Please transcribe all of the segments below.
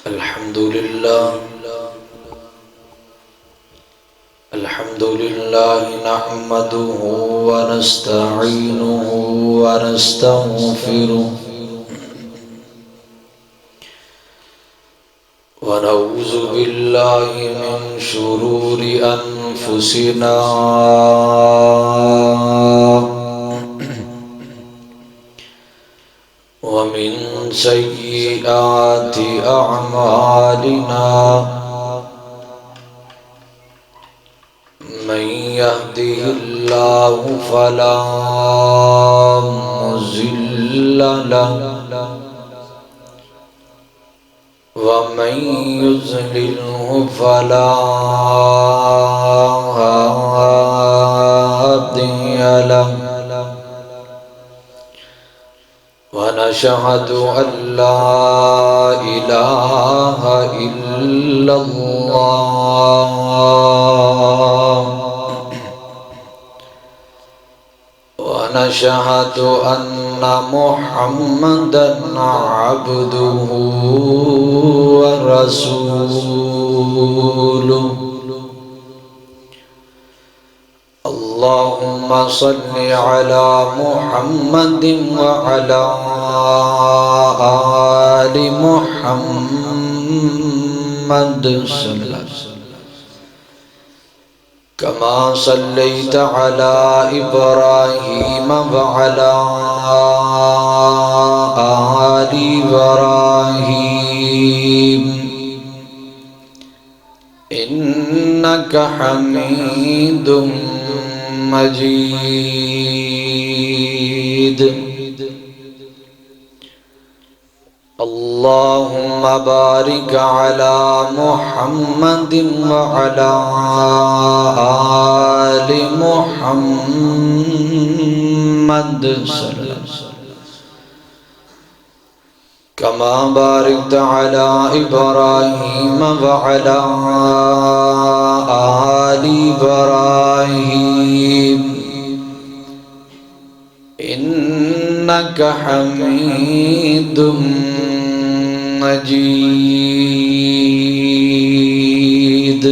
الحمد لله نحمده ونستعينه ونستغفره ونعوذ بالله من شرور أنفسنا ومن سيئات أعمالنا من يهده الله فلا مضل له ومن يضلله فلا هادي له ونشهد أن لا إله إلا الله ونشهد أن محمدًا عبده ورسوله اللهم صل على محمد وعلى آل محمد صلى الله عليه وسلم كما صليت على إبراهيم وعلى آل إبراهيم إنك حميد مجيد اللهم بارك على محمد وعلى آل محمد صلى الله عليه وسلم كما باركت على إبراهيم وعلى آل إبراهيم إنك حميد مجيد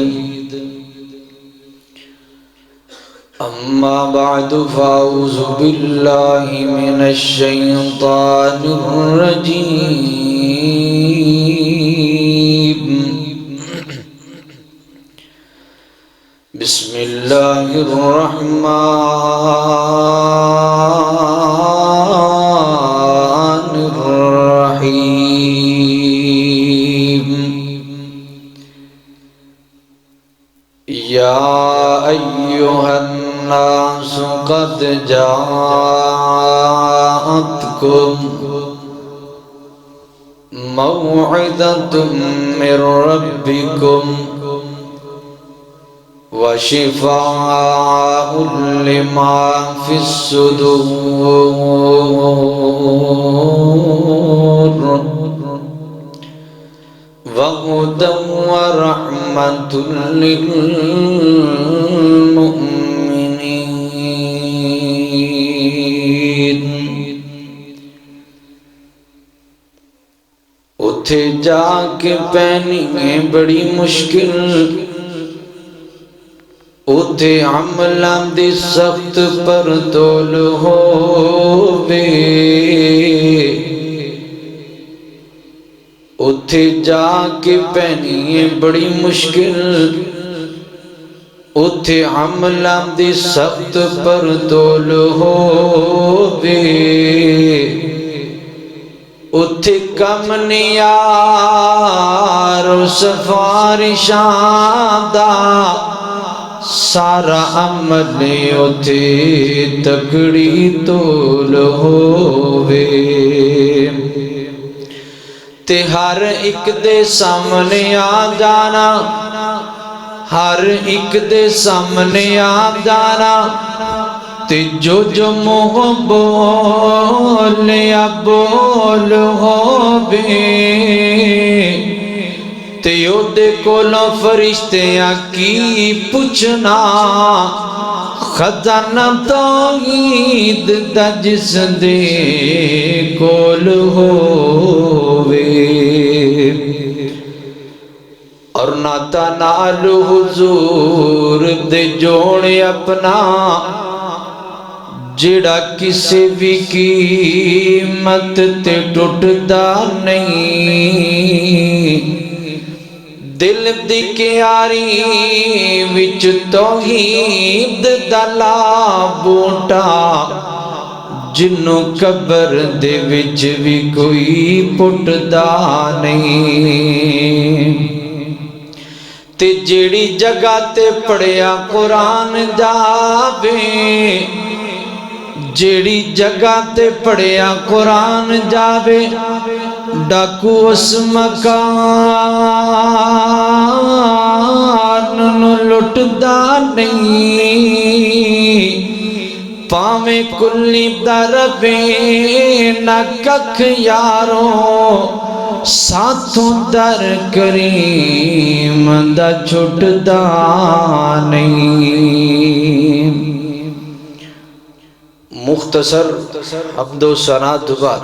أما بعد فأعوذ بالله من الشيطان الرجيم بسم الله الرحمن الرحيم يا أيها الناس قد جاءتكم موعظة من ربكم وشفاء لما في الصدور وهدى ورحمة للمؤمنين اتھے جا کے پہنی ہے بڑی مشکل اتھے عملاں دی سخت پر تول ہووے اتھے جا کے پہنی ہے بڑی مشکل اتھے عملاں دی سخت پر تول ہووے اتھے کم نیار سفارشاں دا سارا عمل اتھے تکڑی تول ہووے تے ہر ایک دے سامنے آ جانا ہر ایک دے سامنے آ جانا تے جو جو منہ بولیا بول ہووے تے اودے کولوں فرشتیاں کی پوچھنا خزانہ توحید دا جس دے کول ہووے اور ناتا نال حضور دے جوڑے اپنا جڑا کسی بھی قیمت تے ٹوٹدا نہیں دل دی کیاری وچ توحید دا لا بوٹا جنوں قبر دے وچ بھی کوئی پٹدا نہیں تے جیڑی جگہ تے پڑھیا قرآن جاوے جیڑی جگہ تے پڑھیا قرآن جاوے ڈاکو اس مکان نو لٹدا نہیں پاویں کلی دروے نہ ککھ یاروں ساتھوں در کریم دا چھٹدا نہیں مختصر حمد و ثنا دعا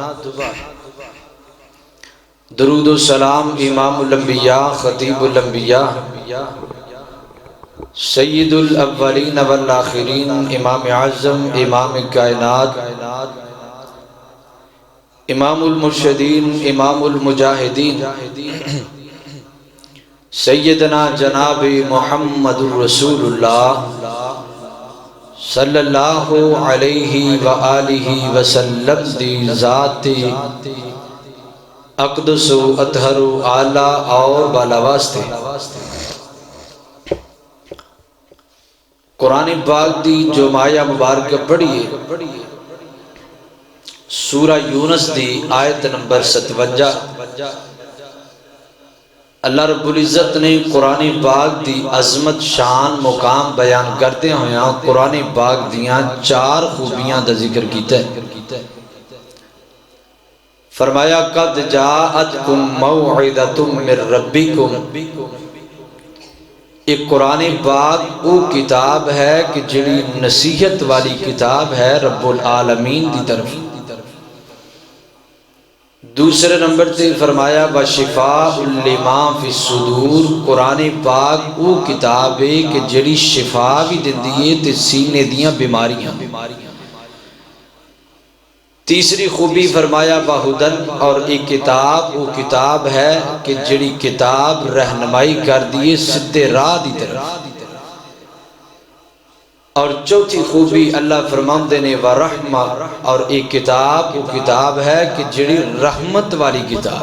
درود و سلام امام الانبیاء خطیب الانبیاء سید الاولین والآخرین امام اعظم امام کائنات امام المرشدین امام المجاہدین سیدنا جناب محمد رسول اللہ صلی اللہ علیہ وآلہ وسلم دی ذات اقدس و اطہر و اعلیٰ اور بالا واسطے قرآن پاک دی جو مایا مبارک پڑھیے سورہ یونس دی آیت نمبر 57 اللہ رب العزت نے قرآن پاک دی عظمت شان مقام بیان کرتے ہوئے قرآن پاک دیاں 4 خوبیاں دا ذکر کیتا ہے فرمایا قد جاءتکم موعظۃ من ربکم ایک قرآن پاک وہ کتاب ہے کہ جڑی نصیحت والی کتاب ہے رب العالمین دی طرف دوسرے نمبر تے فرمایا وشفاء لما فی الصدور قرآن پاک وہ کتاب ہے کہ جڑی شفا بھی دیندی ہے تے سینے دیاں بیماریاں تیسری خوبی فرمایا بہدن اور ایک کتاب وہ کتاب ہے کہ جڑی کتاب رہنمائی کر دیئے سدھے راہ دی طرف اور چوتھی خوبی اللہ فرماندے نے ورحمہ اور ایک کتاب وہ کتاب ہے کہ جڑی رحمت والی کتاب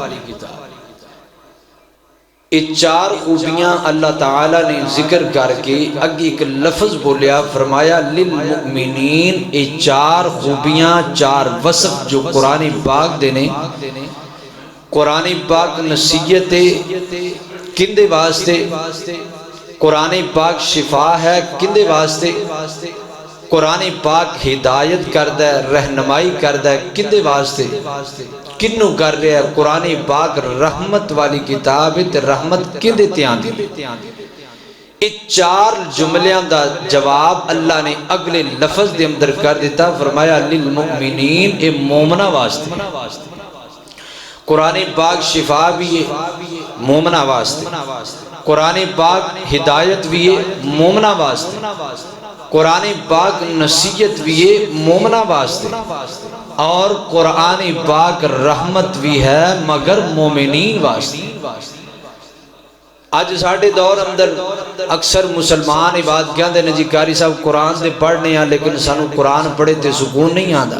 یہ 4 خوبیاں اللہ تعالیٰ نے ذکر کر کے اگے ایک لفظ بولیا فرمایا للمؤمنین یہ 4 خوبیاں 4 وصف جو قرآن پاک دینے قرآن پاک نصیحت کندے واسطے قرآن پاک شفا ہے کندے واسطے قرآن پاک ہدایت کردہ ہے رہنمائی کردہ ہے کندے واسطے کنوں کر رہے ہیں قرآن پاک رحمت والی کتاب ہے رحمت کندے تیان دی یہ 4 جملیاں دا جواب اللہ نے اگلے لفظ دے اندر کر دیتا فرمایا للمؤمنین اے مومنہ واسطے قرآن پاک شفا بھی ہے مومنہ واسطے قرآن پاک ہدایت بھی ہے مومنہ واسطے قرآن پاک نصیحت بھی ہے مومنہ واسطے اور قرآن پاک رحمت بھی ہے مگر مومنین واسطے آج ساڑھے دور اندر اکثر مسلمان عبادت کیا دے جی کاری صاحب قرآن دے پڑھنے ہیں لیکن سانو قرآن پڑھے تے سکون نہیں آدھا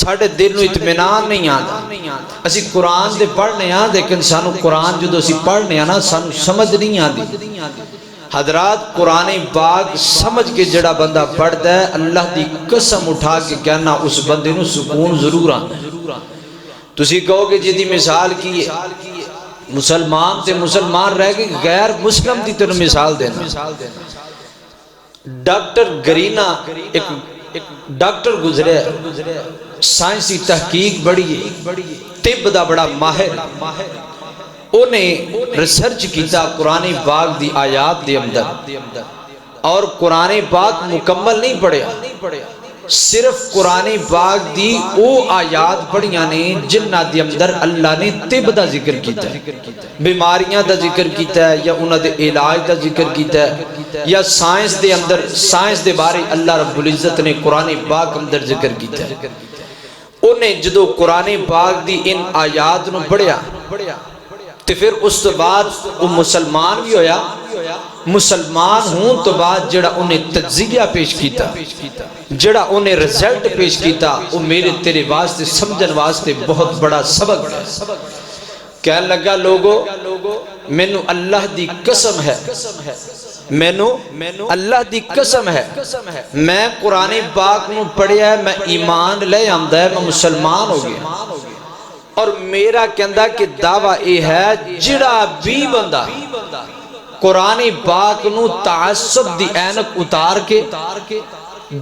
ساڑھے دل نو اطمینان نہیں آدھا اسی قرآن دے پڑھنے ہیں لیکن سانو قرآن جو اسی پڑھنے ہیں نا سانو سمجھ نہیں آدھی حضرات قرآن پاک سمجھ کے جڑا بندہ پڑھتا ہے اللہ دی قسم اٹھا کے کہنا اس بندے نو سکون ضرور آتا ہے تسی کہو کہ جدی مثال کی مسلمان تے مسلمان رہ گئے غیر مسلم دی تر مثال دینا ڈاکٹر گرینا ایک ڈاکٹر گزرے سائنسی تحقیق بڑی طب دا بڑا ماہر انہیں ریسرچ کیتا قرآن پاک دی آیات دے اندر اور قرآن پاک مکمل نہیں پڑھیا صرف قرآن پاک دی او آیات پڑھیاں نے جنہ دے اندر اللہ نے طب دا ذکر کیتا ہے، بیماریاں دا ذکر کیتا ہے، یا انہاں دے علاج دا ذکر کیتا ہے، یا سائنس دے اندر سائنس دے بارے اللہ رب العزت نے قرآن پاک اندر ذکر کیتا ہے۔ انہیں جدو قرآن پاک دی ان آیات نو پڑھیا تو پھر اس تو بعد وہ مسلمان بھی ہویا، مسلمان ہوں تو بعد جڑا انہیں تجزیہ پیش کیتا، جڑا انہیں رزلٹ پیش کیتا، وہ میرے تیرے واسطے سمجھن واسطے بہت بڑا سبق ہے۔ کہنے لگا لوگو مینو اللہ دی قسم ہے، مینو اللہ دی قسم ہے، میں قرآن پاک نو پڑھیا ہے، میں ایمان لے آمدہ ہے، میں مسلمان ہو گیا، اور میرا کہندہ کہ دعویٰ یہ ہے جڑا بھی بندہ قرآن پاک نو تعصب دی اینک اتار کے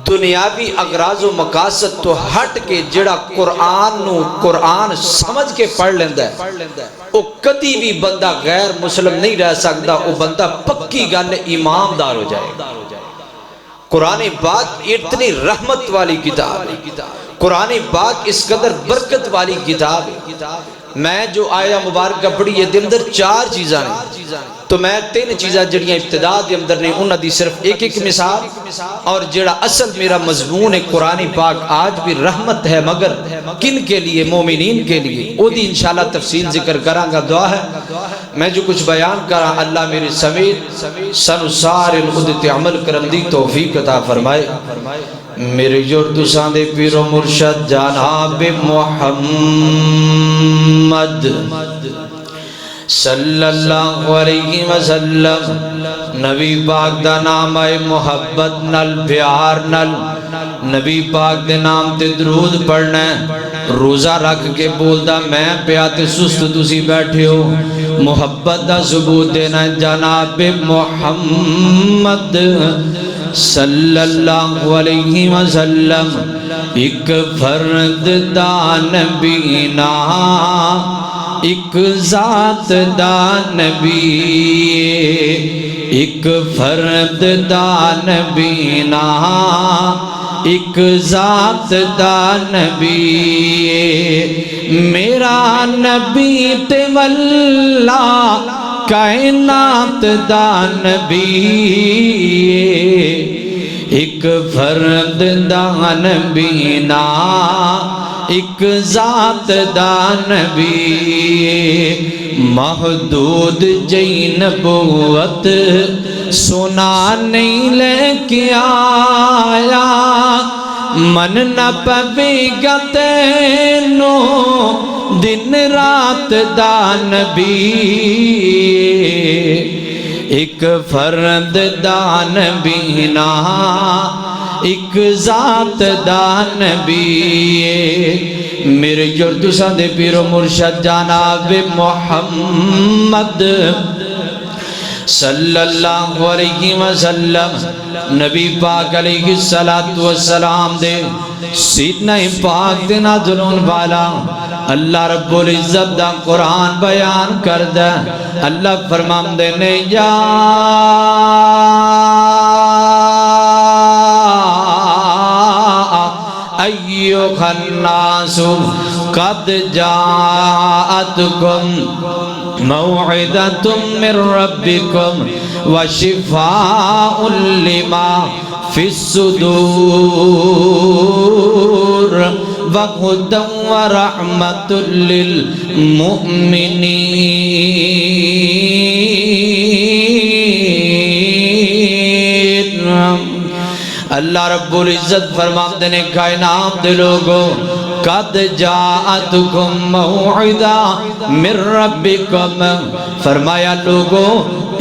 دنیاوی اغراض و مقاصد تو ہٹ کے جڑا قرآن سمجھ کے پڑھ لیندہ ہے، وہ کدی بھی بندہ غیر مسلم نہیں رہ سکتا، وہ بندہ پکی گل ایمان دار ہو جائے۔ قرآن پاک اتنی رحمت والی کتاب ہے، قرآن پاک اس قدر برکت والی کتاب ہے۔ میں جو آیہ مبارکہ پڑھی یہ دے اندر 4 چیزاں ہیں، تو میں 3 چیزاں جڑیاں ابتدا دے اندر نے انہاں دی صرف ایک مثال، اور جڑا اصل میرا مضمون ہے قرآن پاک آج بھی رحمت ہے مگر کن کے لیے؟ مومنین کے لیے، وہ دی انشاءاللہ تفصیل ذکر کروں گا۔ دعا ہے میں جو کچھ بیان کرا اللہ میرے سمیت سنسار الخدت عمل کرم دی توفیق عطا فرمائے۔ میرے جردو ساندے پیر و مرشد جناب محمد صلی اللہ علیہ وسلم، نبی پاک دا نام ہے محبت نل پیار نل، نبی پاک دے نام تے درود پڑھنا ہے، روزہ رکھ کے بولدا میں پیاتے سست تسی بیٹھے ہو، محبت دا ثبوت دینا ہے جناب محمد صلی اللہ علیہ وسلم، ایک فرد دا نبی نا ایک ذات دا نبی، ایک فرد دا نبی نا ایک ذات دا نبی، میرا نبی تے واللہ کائنات دا نبی، ایک فرد دا نبی نا ایک ذات دا نبی، محدود جئی نبوت سنا نہیں لے کے آیا، من نہ پوے گا تینو دن رات دا نبی، ایک فرد دا نبی نا ایک ذات دا نبی، میرے جردو ساندے پیر و مرشد جناب محمد صلی اللہ علیہ وسلم، نبی پاک علیہ السلام دے سینہ پاک دے نازلون والا اللہ رب العزت دا قرآن بیان کردہ، اللہ فرمان دے نے یا ایوہ الناس قد جاءتکم موعدۃ من ربکم وشفاء لما فی الصدور وہدی ورحمۃ للمؤمنین۔ اللہ رب العزت فرماتے ہیں کائنات دے لوگو قد جاءتکم موعدہ من ربکم، فرمایا لوگو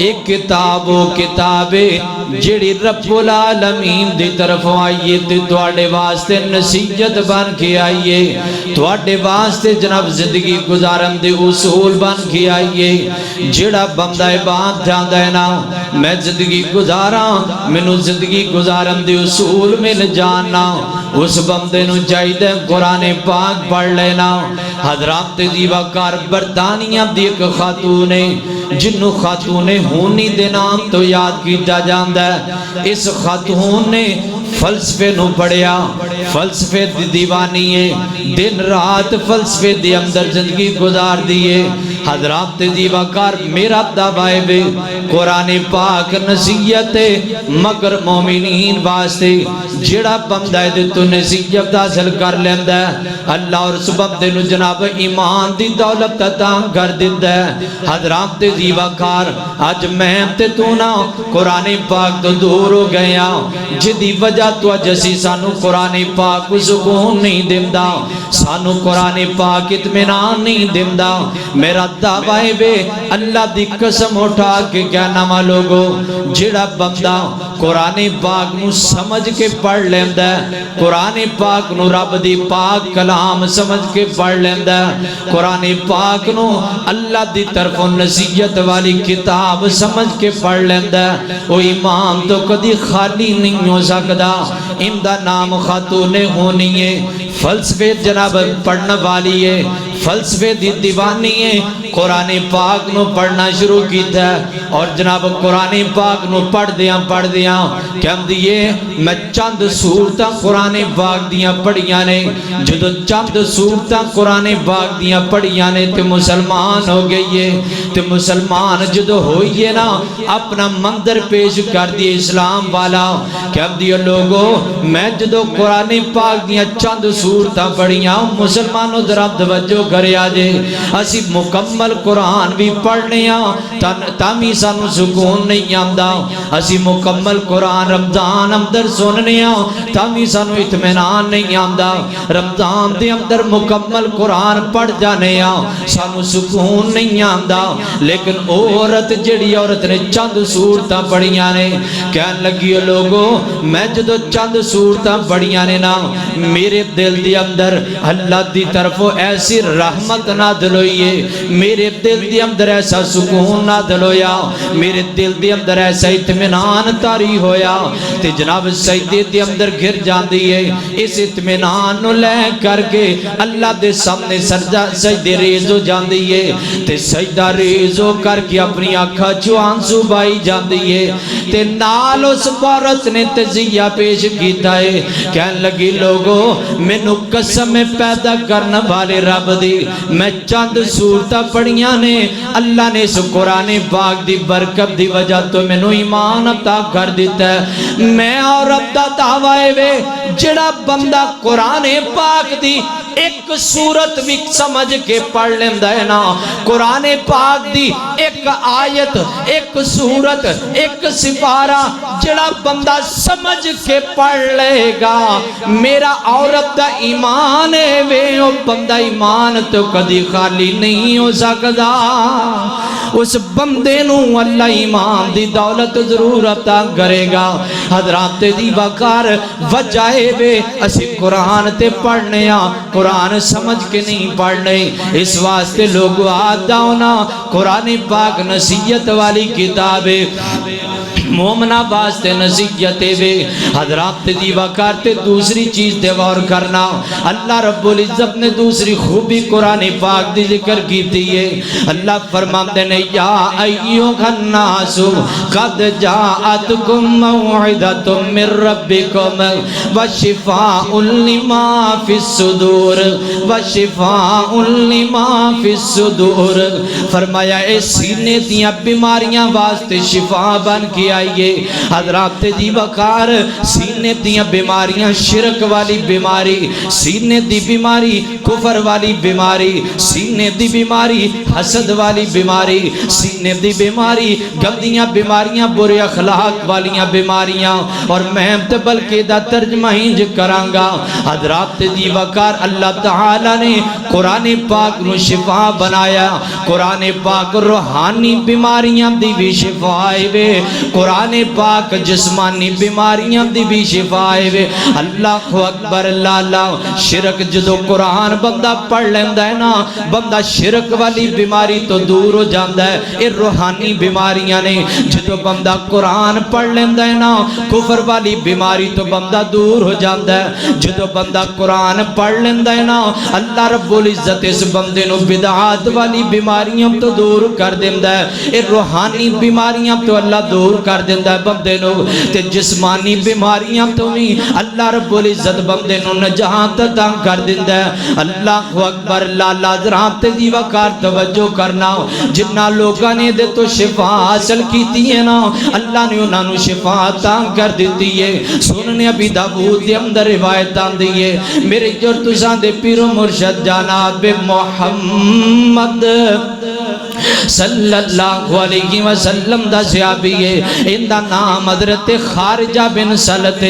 ایک کتاب و کتابے جڑی رب العالمین دی طرف آئیے تے تواڈے واسطے نصیحت بن کے آئیے، تواڈے واسطے جناب زندگی گزارن دے اصول بن کے آئیے، جڑا بندہ بات جاندا ہے نا میں زندگی گزاراں مینوں زندگی گزارن دے اصول مل جاننا، اس بندے نو چاہیے قرآن پاک پڑھ لینا۔ حضرات دیوہ کار برطانیہ دی ایک خاتون ہے جنہوں خاتون ہونی دے نام تو یاد کیتا جاندہ ہے، اس خاتون نے فلسفے نو پڑھیا، فلسفے دی دیوانی ہے، دن رات فلسفے دی اندر زندگی گزار دیئے۔ حضرات دی وقار میرا دعوائے بے قرآن پاک نصیحت مگر مومنین واسطے جڑا بندہ ہے دے تو نصیحت حاصل کر لیندہ ہے، اللہ اور اس بندے نو جناب ایمان دی دولت عطا کر دیندہ ہے۔ حضرات دی وقار آج میں تے تو نا قرآن پاک تو دور ہو گیا، جدی وجہ تو جسی سانو قرآن پاک کو سکون نہیں دیندہ، سانو قرآن پاک اطمینان نہیں دیندہ۔ میرا دعوائے بے اللہ دی قسم اٹھا کے کہنا ما لوگو جڑا بندہ قرآن پاک نو سمجھ کے پڑھ لیندہ ہے، قرآن پاک نو رب دی پاک کلام سمجھ کے پڑھ لیندہ ہے، قرآن پاک نو اللہ دی طرف نصیحت والی کتاب سمجھ کے پڑھ لیندہ ہے، وہ امام تو کدی خالی نہیں ہو سکدا۔ امدہ نام خاتون ہونی ہے، فلسفے جناب پڑھنا والی ہے، فلسفے دی دیوانی ہے، قرآن پاک نو پڑھنا شروع کیتا ہے اور جناب قرآن پاک نو پڑھ دیاں کہم دیئے میں چند سورتاں قرآن پاک دیاں پڑھیاں نے، جدو چند سورتاں قرآن پاک دیاں پڑھیاں نے تے مسلمان ہو گئیے، تے مسلمان جدو ہوئیے نا اپنا مندر پیش کر دیئے اسلام والا کہم دیئے لوگو میں جدو قرآن پاک دیاں چند سورتاں پڑھیاں مسلمانوں درہ توجہ کرے آجے اسی مکمل قرآن بھی پڑھنے تامی سانو سکون نہیں آمدہ، اسی مکمل قرآن رمضان اندر سننے تامی سانو اطمینان نہیں آمدہ، رمضان دے اندر مکمل قرآن پڑھ جانے سانو سکون نہیں آمدہ۔ لیکن عورت جڑی عورت نے چند سورتاں پڑھیاں نے کہن لگی لوگو میں جدو چند سورتاں پڑھیاں نے نا میرے دل دی اندر اللہ دی طرف ایسی رحمت نازل ہوئی ہے، میرے دل دی اندر ایسا سکون نازل ہویا، میرے دل دی اندر ایسا اطمینان طاری ہویا تے جناب سجدے دی اندر گر جاندی ہے، اس اطمینان نو لے کر کے اللہ دے سامنے سجدے ریز ہو جاندی ہے تے سجدہ ریز ہو کر کے اپنی آنکھا جو آنسو بائی جاندی ہے تے نال اس عورت نے تزیہ پیش کیتا ہے کہن لگی لوگو مینوں قسم پیدا کرنا والے رب دی میں چند سورتاں پڑھیاں نے اللہ نے اس قرآن پاک دی برکت دی وجہ تو مینوں ایمان عطا کر دیتا ہے۔ میں اور رب دا دعوائے وے جڑا بندہ قرآن پاک دی ایک سورت بھی سمجھ کے پڑھ لیندہ ہے نا، قرآن پاک دی ایک آیت ایک سورت ایک سپارہ جڑا بندہ سمجھ کے پڑھ لے گا میرا عورت دا ایمان ہے وے او بندہ ایمان تو کدی خالی نہیں ہو سکدا، اس بندے نو اللہ ایمان دی دولت ضرور عطا کرے گا۔ حضرات دی وقار وجائے بے اسی قرآن تے پڑھنے قرآن سمجھ کے نہیں پڑھنے، اس واسطے لوگ آدھا ہونا قرآن پاک نصیحت والی کتابیں مومنہ واسطے نصیحتیں وے حضرات دی وقار تے دوسری چیز دے غور کرنا اللہ رب العزت نے دوسری خوبی قرآن پاک دی ذکر کی ہے۔ اللہ فرماتے نے یا ایوہ الناس قد جاءتکم موعظۃ من ربکم وشفاء لما فی الصدور وشفاء لما فی الصدور، فرمایا اے سینے دیاں بیماریاں واسطے شفا بن کے آئیے۔ حضرات دی وقار سینے دیاں بیماریاں شرک والی بیماری، سینے دی بیماری کفر والی بیماری، سینے دی بیماری حسد والی بیماری، سینے دی بیماری گندیاں بیماریاں برے اخلاق والیاں بیماریاں، اور میں بلکہ دا ترجمہ ہی کرانگا حضرات دی وقار اللہ تعالی نے قرآن پاک نو شفا بنایا، قرآن پاک روحانی بیماریاں دی بھی شفا ہے، قرآن پاک جسمانی بیماریاں دی بھی شفا ہے۔ اللہ اکبر اللہ، شرک جدو قرآن بندہ پڑھ لیندہ ہے نا بندہ شرک والی بیماری تو دور ہو جاندہ ہے، یہ روحانی بیماریاں نے جدو بندہ قرآن پڑھ لیندہ ہے نا کفر والی بیماری تو بندہ دور ہو جاندہ ہے، جدو بندہ قرآن پڑھ لیندہ ہے نا اللہ رب العزت اس بندے نو بدعات والی بیماریاں تو دور کر دیندہ ہے، یہ روحانی بیماریاں تو اللہ دور کر کر دیندہ ہے بندے نو تے جسمانی بیماریاں تو بھی اللہ رب العزت بندے نو نجات عطا کر دیندہ ہے اللہ اکبر لالا ذرات دی وقار توجہ کرنا جنہ لوگاں نے دے تو شفا حاصل کیتی ہے نا اللہ نے انہاں نو شفا عطا کر دیتی ہے سننے ابی داؤد دے اندر روایت آندی ہے میرے جو تساں دے پیر و مرشد جناب محمد صلی اللہ علیہ وسلم دا صحابی ہے ان دا نام حضرت خارجہ بن سلط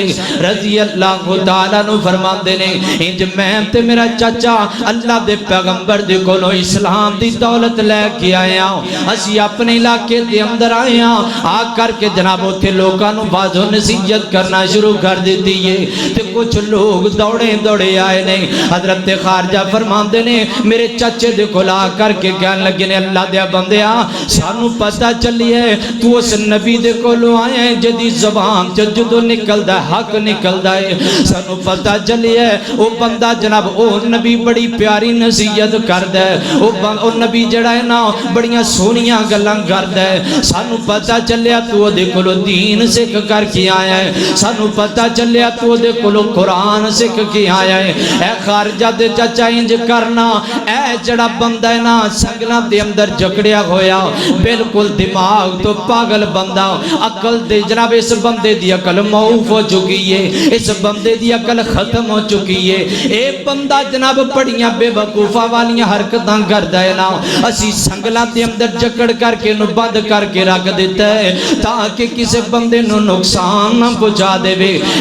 رضی اللہ تعالیٰ نو فرما دینے انج میں تے میرا چچا اللہ دے پیغمبر دے کولو اسلام دی دولت لے کے آیا اسی اپنے علاقے دے اندر آیا آ کر کے جناب ہوتے لوگاں نو باز و نصیحت کرنا شروع کر دیتی ہے تے کچھ لوگ دوڑے دوڑے آئے نے حضرت خارجہ فرما دینے میرے چچے دے کھلا کر کے کہنے لگے نے اللہ دے بندیا سانو پتہ چلی ہے تو اس نبی دے کولو آئے ہیں جدی زبان جدو نکل دا حق نکل دا ہے سانو پتہ چلی ہے وہ بندہ جناب او نبی بڑی پیاری نصیحت کر دے او نبی جڑا ہے نا بڑیاں سونیاں گلاں کر دے سانو پتہ چلیا تو دے کولو دین سکھ کر کے آیا ہے سانو پتہ چلیا تو دے کولو قرآن سکھ کے آیا ہے اے خارجہ دے چچا انج کرنا اے جڑا بندہ ہے نا سنگلاں دے اندر جکڑیا ہویا بالکل دماغ تو پاگل بندہ عقل دے جناب اس بندے دی عقل معوف ہو چکی ہے اس بندے دی عقل ختم ہو چکی ہے اے بندہ جناب بڑیاں بے وقوفہ والیاں حرکتاں کردا ہے نا اسی سنگلاں دے اندر جکڑ کر کے نو بند کر کے رکھ دیتا ہے تاکہ کسی بندے نو نقصان نہ پہنچا دے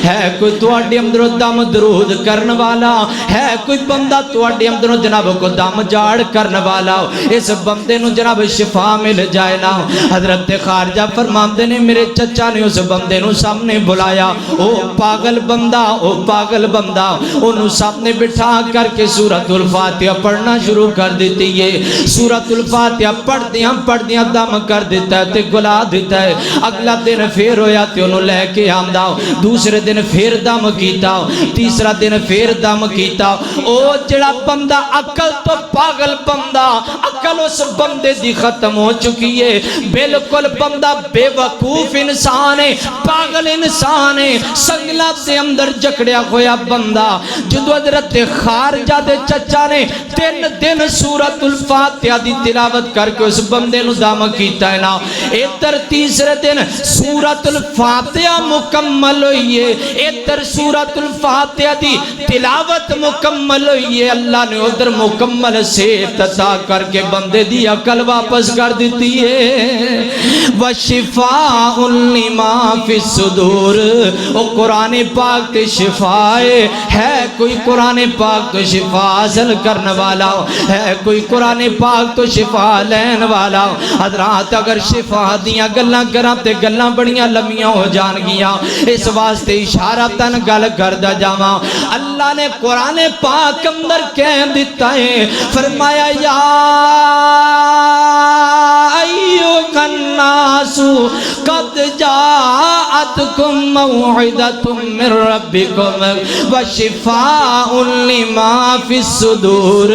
ہے کوئی تواڈے اندر دم درود کرن والا ہے کوئی بندہ تواڈے اندر جناب کو دم جاڑ کرن والا اس بندے نو جناب شفا مل جائے نا حضرت خارجہ فرماندے نے میرے چچا نے اس بندے نو سامنے بلایا او پاگل بندہ انہوں سامنے بٹھا کر کے سورۃ الفاتحہ پڑھنا شروع کر دیتی ہے سورۃ الفاتحہ پڑھ دیاں دم کر دیتا ہے تے گلا دیتا ہے اگلا دن پھر ہویا تے انہوں لے کے آمدا دوسرے دن پھر دم کیتا تیسرا دن پھر دم کیتا او جڑا بندہ عقل تو پاگل بندہ عقل اس بندے دی ختم ہو چکی ہے بالکل بندہ بے وقوف انسان ہے پاگل انسان ہے سنگلا دے اندر جکڑیا ہویا بندہ جدو حضرت خارجہ دے چچا نے 3 دن سورۃ الفاتحہ دی تلاوت کر کے اس بندے نو دم کیتا ہے نا ادھر تیسرے دن سورۃ الفاتحہ مکمل ہوئی ہے ادھر سورۃ الفاتحہ دی تلاوت مکمل ہوئی ہے اللہ نے ادھر مکمل صحت عطا کر کے بندے دی عقل واپس کر دیتی ہے وَشِفَاءٌ لِمَا فِي الصُّدُورِ او قرآن پاک تے شفا ہے کوئی قرآن پاک تو شفا حاصل کرنے والا ہے کوئی قرآن پاک تو شفا لین والا حضرات اگر شفا دیاں گلاں کراں تے گلاں بڑیاں لمیاں ہو جان گیاں اس واسطے اشارہ تن گل کردہ جاواں اللہ نے قرآن پاک اندر کہہ دیتا ہے فرمایا یا ایوہ الناس قد جاءتکم موعدۃ من ربکم وشفاء لما فی الصدور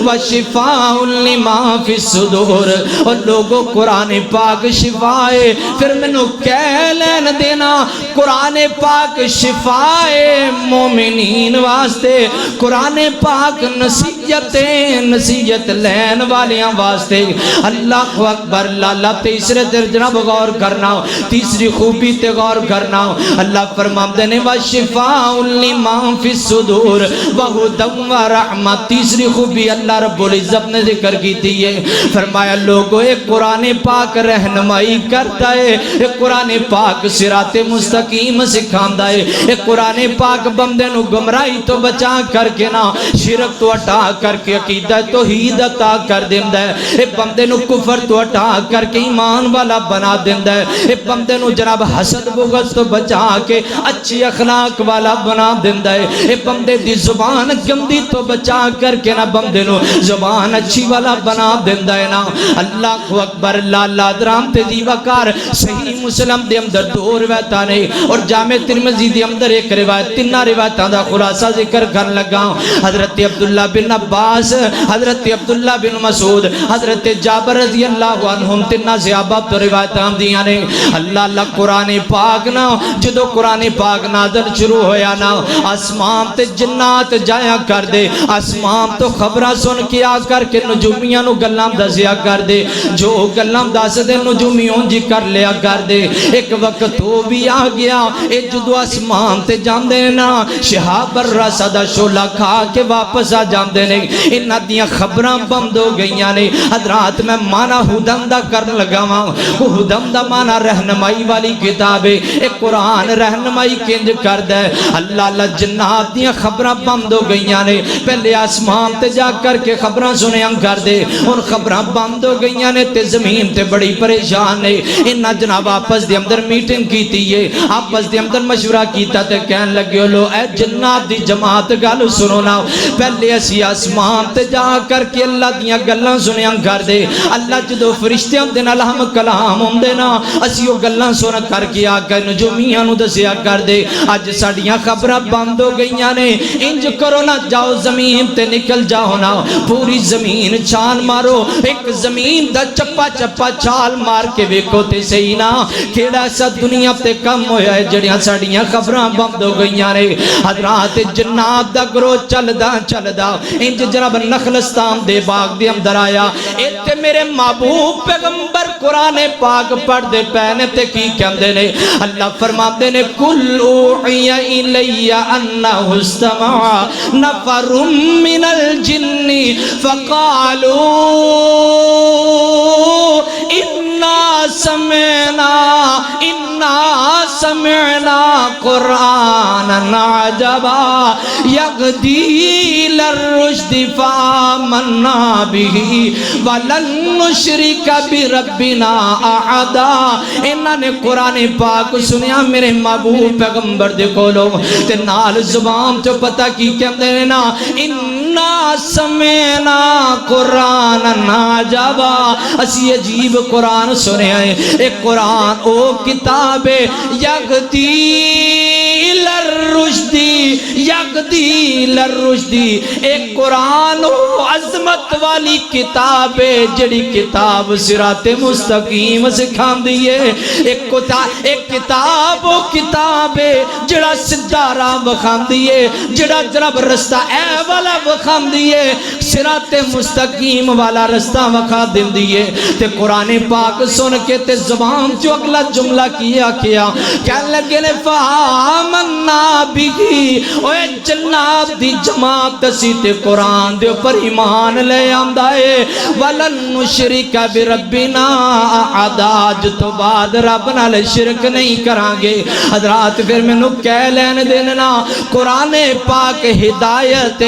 وشفاء لما فی الصدور اور لوگوں قرآن پاک شفائے پھر منو کہہ لین دینا قرآن پاک شفائے مومنین واسطے قرآن پاک نصیحت لین والیاں واسطے اللہ اکبر لالا تیسرے جناب غور کرنا تیسری خوبی تے غور کرنا اللہ فرماتے نے وَشِفَاءٌ لِمَا فِي الصُّدُورِ وَهُدًى وَرَحْمَةٌ تیسری خوبی اللہ رب العزت نے ذکر کی تھی فرمایا لوگوں ایک قرآن پاک رہنمائی کرتا ہے ایک قرآن پاک صراط مستقیم سکھاندا ہے ایک قرآن پاک بندے نو گمراہی تو بچا کر کے نا شرک تو ہٹا کر کے عقیدہ توحید عطا کر دیندا ہے ایک بندے نو کفر تو ہٹا کر کے ایمان والا بنا دیندا ہے ایک بندے نو جناب حسد بغض تو بچا کے اچھی اخلاق والا بنا دیندا ہے ایک بندے دی زبان گندی تو بچا کر کے نا بندے نو زبان اچھی والا بنا دیندا ہے نا اللہ اکبر لالا درام تے دی وقار صحیح مسلم دے اندر 2 روایتاں نے اور جامع ترمذی دے اندر ایک روایت 3 روایتاں دا خلاصہ ذکر کرن لگا حضرت عبداللہ بن عباس، حضرت عبداللہ بن مسعود، حضرت جابر رضی اللہ عنہم تنہ صحابہ تو روایتاں دیاں نے اللہ اللہ قرآن پاک نا جدو قرآن پاک نازل شروع ہویا نا آسمان تے جنات جایا کر دے، آسمان تو خبرہ سن کے آ کر کے نجومیاں نو گلام دسیا کر دے، جو گلام دس دے نجومیوں جی کر لیا کر دے۔ ایک وقت وہ بھی آ گیا اے جدو آسمان تے جاندے نا شہاب الرصد شولا کھا کے واپس آ جاندے نے، انہاں دیاں خبراں بند ہو گئیاں نے۔ حضرات میں مانا ہدم دا کرن لگا ہاں، وہ ہدم دا مانا رہنمائی والی کتاب ہے، ایک قرآن رہنمائی کنج کر دے۔ اللہ اللہ جنات دیاں خبراں بند ہو گئیاں نے، پہلے آسمان تے جا کر کے خبراں سنیاں کر دے، ان خبراں بند ہو گئیاں نے تے زمین تے بڑی پریشان نے۔ انہاں جناب آپس دے اندر میٹنگ کیتی ہے، آپس دے اندر مشورہ کیتا تے کہن لگے لو اے جنات دی جماعت گل سنو نا، پہلے اسی آسمان تے جا کر کے اللہ دیاں گلاں سنیاں کر دے، اللہ جدو فرشتیاں دے نال ہم کلام ہوندے نا اسی او گلاں سن کر کے آ کے نجومیاں نو دسیا کر دے۔ اج ساڈیاں خبراں بند ہو گئیاں نے، انج کرو نا جاؤ زمین تے نکل جاؤ نا، پوری زمین چھان مارو، ایک زمین دا چپا چپا چھال مار کے ویکھو تے صحیح نا کیڑا سا دنیا تے کم ہویا ہے جڑیاں ساڈیاں خبراں بند ہو گئیاں نے۔ حضرات جنات دا گروہ چلدا انج جناب نخلستان دے باغ دے اندر آیا، ایتھے میرے محبوب پیغمبر قرآن پاک پڑھ دے پہنے تے کی کہندے نے، اللہ فرماتے نے کل اوحی الی انہ استمع نفر من الجن فقالوا انا سمعنا قرآنا عجبا یغدی للرشد فآمنا به ولن نشرک بربنا احدا۔ انہاں نے قرآن پاک سنیا میرے محبوب پیغمبر دے کولوں تے نال زبان تو پتہ کی کہندے نا انا سمعنا قرآنا عجبا، اسی عجیب قرآن سنیا ہے، ایک قرآن او کتاب ہے یغدی للرشدی، یغدی للرشدی، ایک قرآن او عظمت والی کتاب ہے جڑی کتاب صراط مستقیم سکھان دیئے، ایک کتاب او کتاب ہے جڑا سدھا راہ بخان دیئے، جڑا جرب رستہ اے والا بخان دیئے، صراط مستقیم والا رستہ بخان دیئے۔ تے قرآن پاک سن کے تے زبان جو اگلا جملہ کیا کہنے لگے نے فآمنا بھی، اوے جناب دی جماعت سی تے قرآن دے پر ایمان لے آمدائے، ولن نشرک بربنا احدا، تو بعد رب نال شرک نہیں کرانگے۔ حضرات پھر میں نو کہہ لین دینا قرآن پاک ہدایت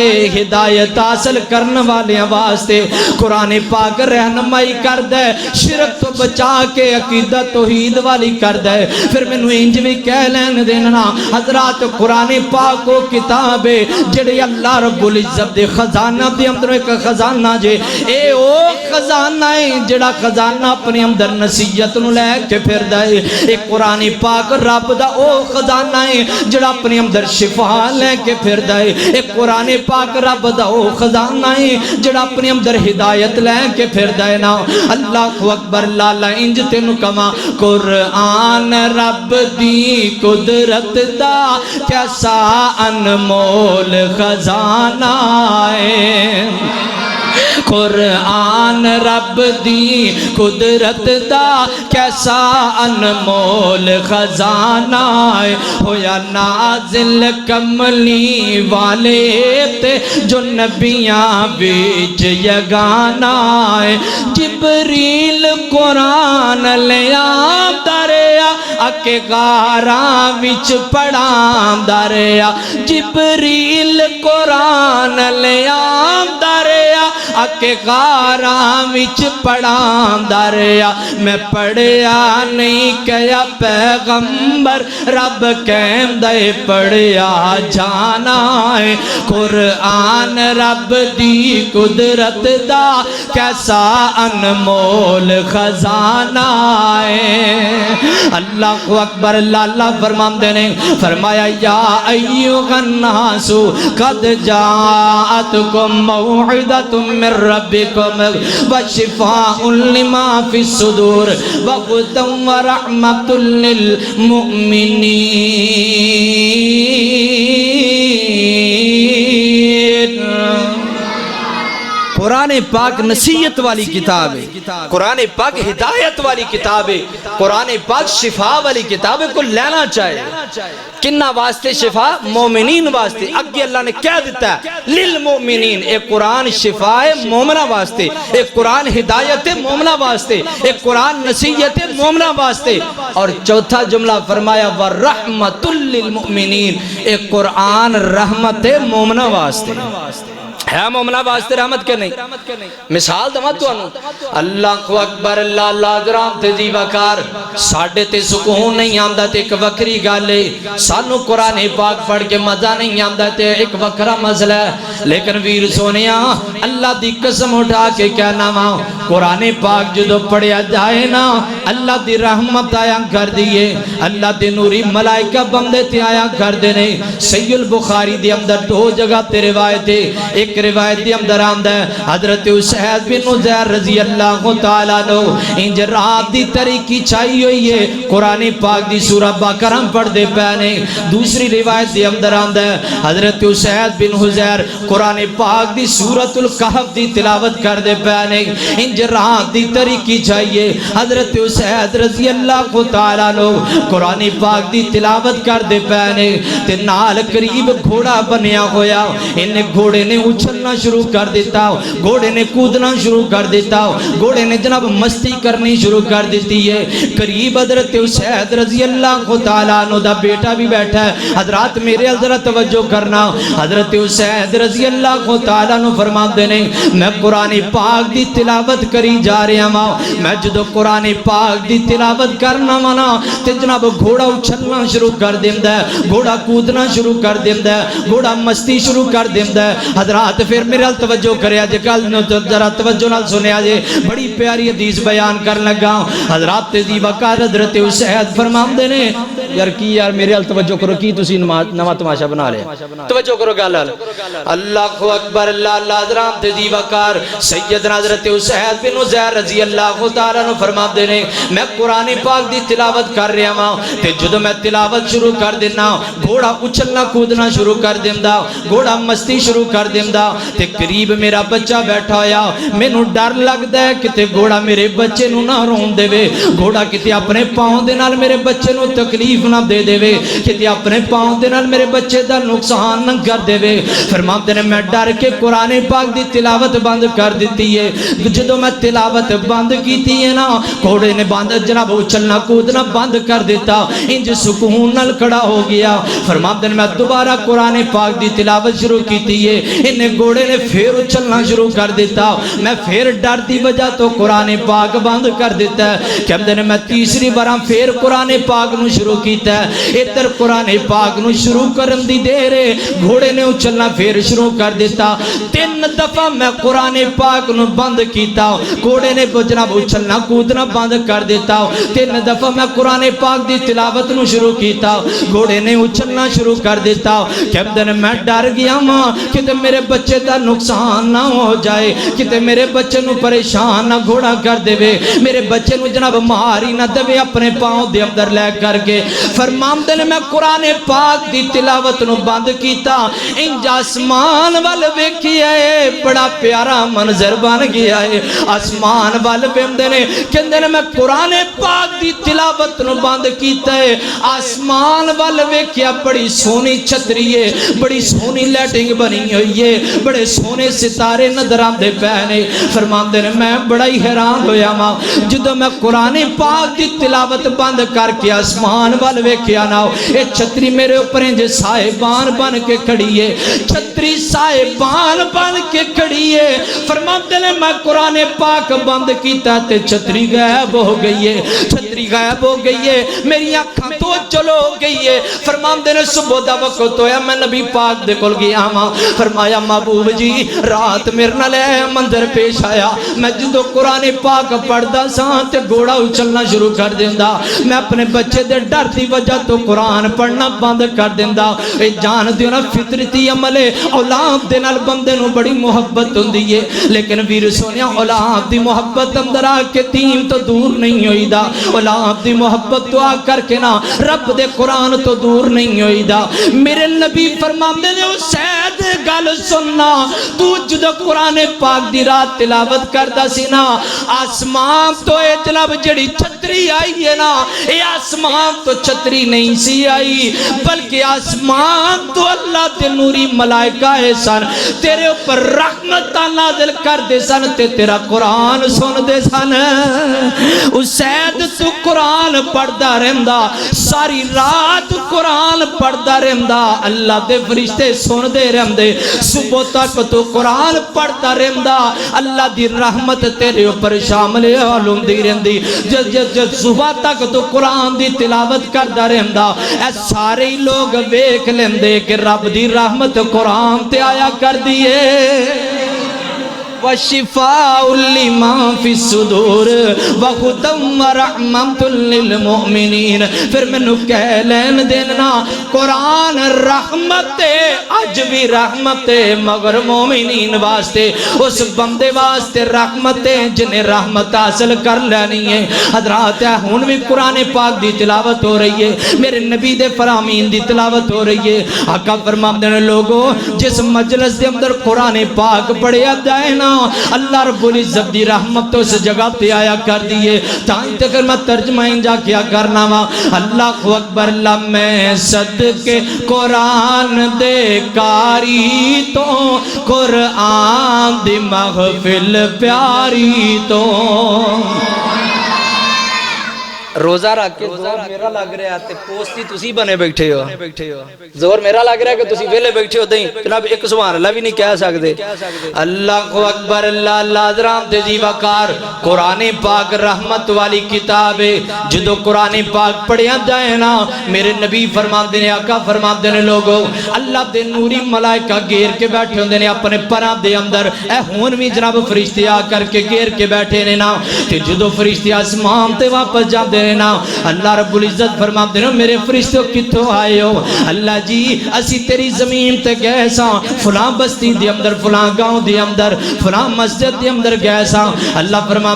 حاصل کرنے والے واسطے قرآن پاک رہنمائی کر دے، شرک تو بچا کے عقیدہ توحید والی کر دے۔ پھر میں نو انج بھی کہہ لین دینا حضرات قرآن پاک کو کتاب ہے جڑے اللہ رب العزت دے خزانہ دے اندر ایک خزانہ جے، اے او خزانہ ہے جڑا خزانہ اپنے اندر نصیحت نو لے کے پھر دے، ایک قرآن پاک رب دا او خزانہ ہے جڑا اپنے اندر شفا لے کے پھر دے، ایک قرآن پاک رب دا او خزانہ ہے جڑا اپنے اندر ہدایت لے کے پھر دے نا۔ اللہ اکبر، لالا انج تینو کما قرآن رب دی قدرت دا کیسا انمول خزانہ ہے، قرآن رب دی قدرت دا کیسا انمول خزانہ ہے، ہویا نازل کملی والے تے جو نبیاں بیچ یگانا ہے، جبریل قرآن لیا دریا اکے غاراں وچ پڑھاں دریا، جبریل قرآن لیا دریا اکے غاراں وچ پڑھاندا رہیا میں پڑھیا نہیں کیا پیغمبر رب کہندا اے پڑھیا جانا ہے قرآن رب دی قدرت دا کیسا انمول خزانہ ہے اللہ اکبر اللہ فرماندے نے فرمایا یا ایھا الناس قد جاءتکم موعظۃ من ربکم وشفاء لما فی الصدور وہدی ورحمۃ للمؤمنین قرآن پاک نصیحت والی کتاب ہے قرآن پاک ہدایت والی کتاب ہے قرآن پاک شفا والی کتاب ہے کو لینا چاہے کنہ واسطے شفا مومنین واسطے اگے اللہ نے کہہ دیتا ہے للمؤمنین ایک قرآن شفا ہے مومنہ واسطے ایک قرآن ہدایت ہے مومنہ واسطے ایک قرآن نصیحت ہے مومنہ واسطے اور چوتھا جملہ فرمایا وَرَحْمَةٌ لِّلْمُؤْمِنِينَ ایک قرآن رحمت ہے مومنہ واسطے ہے مومنہ واسطے رحمت کے نہیں مثال دمت تو انہوں اللہ اکبر اللہ حضرام تے دیوکار ساڑھے تے سکون نہیں آمدہ تے ایک وکری گالے سانو قرآن پاک پڑھ کے مزہ نہیں آمدہ تے ایک وکرہ مسئلہ ہے لیکن ویر سونیا اللہ دی قسم اٹھا کے کیا نامہ قرآن پاک جدو پڑھیا جائے نا اللہ دی رحمت آیا کر دیئے اللہ دی نوری ملائکہ بندے تے آیا کر دینے سید البخاری دی اندر دو جگہ تے روایت ہے ایک روایت دی اندر آمد ہے حضرت اسید بن عزیر رضی اللہ تعالیٰ نو انج رات دی طریقی چاہی ہوئی ہے قرآن پاک دی سورہ بقرہ پڑھ دے پہنے دوسری روایت دی اندر آمد ہے حضرت اسید بن عزیر قرآن پاک دی سورۃ الکہف دی تلاوت کر دے پہنے انج رات دی طریقی چاہیے حضرت اسید رضی اللہ تعالیٰ نو قرآن پاک دی تلاوت کر دے پہنے تے نال قریب گھوڑا بنیا ہویا انہیں گھوڑے نے اچھلنا شروع کر دیتا گھوڑے نے کودنا شروع کر دیتا گھوڑے نے جناب مستی کرنی شروع کر دیتی ہے قریب حضرت اسید رضی اللہ تعالیٰ عنہ دا بیٹا بھی بیٹھا ہے حضرات میرے حضرت توجہ کرنا حضرت اسید رضی اللہ تعالیٰ عنہ فرما دینے میں قرآن پاک دی تلاوت کری جا رہا ہوں میں جدو قرآن پاک دی تلاوت کرنا مانا تے جناب گھوڑا اچھلنا شروع کر دیندہ ہے گھوڑا کودنا شروع کر دیندہ ہے گھوڑا مستی شروع کر دیندہ ہے حضرات پھر میرے توجہ کرے آجے کل ذرا توجہ نال سنے آجے بڑی پیاری حدیث بیان کر لگا حضرات تیزی وقار حضرت اسید فرمام دینے یار کی یار میرے توجہ کرو کی تسی نوا تماشا بنا لے توجہ کرو گا اللہ اکبر اللہ حضرات تیزی وقار سیدنا حضرت اسید بن عزیر رضی اللہ تعالیٰ عنہ فرمام دینے میں قرآن پاک دی تلاوت کر رہا ہوں تے جدو میں تلاوت شروع کر دینا گھوڑا اچھلنا کودنا شروع کر دینا گھوڑا مستی شروع کر دیندہ تے قریب میرا بچہ بیٹھا ہویا میں نو ڈر لگ دے کتے گھوڑا میرے بچے نو نہ رون دے وے گھوڑا کتے اپنے پاؤں دے نال میرے بچے نو تکلیف نہ دے دے وے کتے اپنے پاؤں دے نال میرے بچے دا نقصان نہ کر دے وے فرمام دے نے میں ڈر کے قرآن پاک دی تلاوت بند کر دیتی ہے جدو میں تلاوت بند کیتی ہے نا گھوڑے نے بند جناب اچھلنا کودنا بند کر دیتا انج سکون نال کھڑا ہو گیا فرمام دے میں دوبارہ قرآن پاک دی تلاوت شروع کیتی ہے انہیں گھوڑے نے پھر اچھلنا شروع کر دیتا میں پھر ڈر دی وجہ تو قرآن پاک بند کر دیتا ہے کہ ہم دنے میں تیسری بارہ پھر قرآن پاک نو شروع کیتا ہے ادھر قرآن پاک نو شروع کرن دی دیرے گھوڑے نے اچھلنا پھر شروع کر دیتا 3 دفعہ میں قرآن پاک نو بند کیتا گھوڑے نے جناب اچھلنا کودنا بند کر دیتا 3 دفعہ میں قرآن پاک دی تلاوت نو شروع کیتا گھوڑے نے اچھلنا شروع کر دیتا کہ ہم دنے میں ڈر گیا ماں کہ میرے بچے دا نقصان نہ ہو جائے کتے میرے بچے نو پریشان نہ گھوڑا کر دے وے میرے بچے نو جناب ماری نہ دے وے اپنے پاؤں دے اندر لے کر کے فرمام دے نے میں قرآن پاک دی تلاوت نو بند کیتا انج آسمان وال ویکھیا ہے بڑا پیارا منظر بن گیا ہے آسمان وال ویندے نے کہندے نے میں قرآن پاک دی تلاوت نو بند کیتا ہے آسمان وال ویکھیا بڑی سونی چھتری ہے بڑی سونی لیٹنگ بنی ہوئی ہے بڑے سونے ستارے نظر آندے پے نے فرماندے نے میں بڑا ہی حیران ہویا ماں جدو میں قرآن پاک دی تلاوت بند کر کے آسمان وال ویکھیا نا اے چھتری میرے اوپر انج صاحبان بن کے کھڑی ہے چھتری صاحبان بن کے کھڑی ہے فرماندے نے میں قرآن پاک بند کیتا تے چھتری غائب ہو گئی ہے چھتری غائب ہو گئی ہے میری آنکھاں تو چلو گئی ہے فرماندے نے صبح دا وقت ہویا میں نبی پاک دے کول گیا ماں فرمایا محبوب جی رات میرے نال منظر پیش آیا میں جدو قرآن پاک پڑھدا ساں تے گھوڑا اچھلنا شروع کر دیندا میں اپنے بچے دے ڈر دی وجہ تو قرآن پڑھنا بند کر دیندا اے جان دیو نا فطرتی عمل ہے اولاد دے نال بندے نو بڑی محبت ہوندی ہے لیکن ویر سونیا اولاد دی محبت اندر آ کے دین تو دور نہیں ہوئی دا اولاد دی محبت تو آ کر کے نا رب دے قرآن تو دور نہیں ہوئی دا میرے نبی فرماندے نے او سید گل سننا تو جدو قرآن پاک دی رات تلاوت کردا سی نا آسمان تو اے جناب جڑی چھتری آئی ہے نا اے آسمان تو چھتری نہیں سی آئی بلکہ آسمان تو اللہ تے نوری ملائکہ سن تیرے اوپر رحمت نازل کر دے سن تے تیرا قرآن سن دے سن اسید تو قرآن پڑھدا رہندا ساری رات قرآن پڑھدا رہندا اللہ دے فرشتے سن دے رہندے صبح تک تو قرآن پڑھدا رہندا اللہ دی رحمت تیرے اوپر شامل ہوندی رہندی جد صبح تک تو قرآن دی تلاوت کردا رہندا اے سارے لوگ ویکھ لیندے کہ رب دی رحمت قرآن تے آیا کر دیے وشفاء لما فی الصدور وہدى ورحمت للمؤمنین پھر منو کہہ لین دینا قرآن رحمت اج بھی رحمت مگر مومنین واسطے اس بندے واسطے رحمت جنہیں رحمت حاصل کر لینی ہے حضرات ہون بھی قرآن پاک دی تلاوت ہو رہی ہے میرے نبی دے فرامین دی تلاوت ہو رہی ہے آقا فرماندے نے لوگوں جس مجلس دے اندر قرآن پاک پڑھیا جائے نا اللہ رب العزت دی رحمت تو اس جگہ تے آیا کر دیئے تائیں تک میں ترجمہ انجا کیا کرنا وا اللہ اکبر لمحے صدقے قرآن دے کاری تو قرآن دی محفل پیاری تو روزہ رکھ کے زور میرا لگ رہا ہے پوسٹی تسی بنے بیٹھے ہو زور میرا لگ رہا ہے کہ تسی ویلے بیٹھے ہو دیں جناب ایک سبحان اللہ بھی نہیں کہہ سکتے اللہ اکبر اللہ اللہ حضرام تیزی وقار قرآن پاک رحمت والی کتاب ہے جدو قرآن پاک پڑھیا جائے نا میرے نبی فرمان دینے آقا فرمان دینے لوگوں اللہ دے نوری ملائکہ گیر کے بیٹھے ہوں دینے اپنے پران دے اندر اے ہون بھی جناب فرشتے آ کر کے گیر کے بیٹھے نے نا کہ جدو فرشتے آسمان تے واپس جان دے اللہ رب العزت فرما دینا میرے فرشتوں کتوں آئے ہو اللہ جی اسی تیری زمین تے گئے ساں فلاں بستی دی اندر فلاں گاؤں دی اندر فلاں مسجد دی اندر گئے ساں اللہ فرما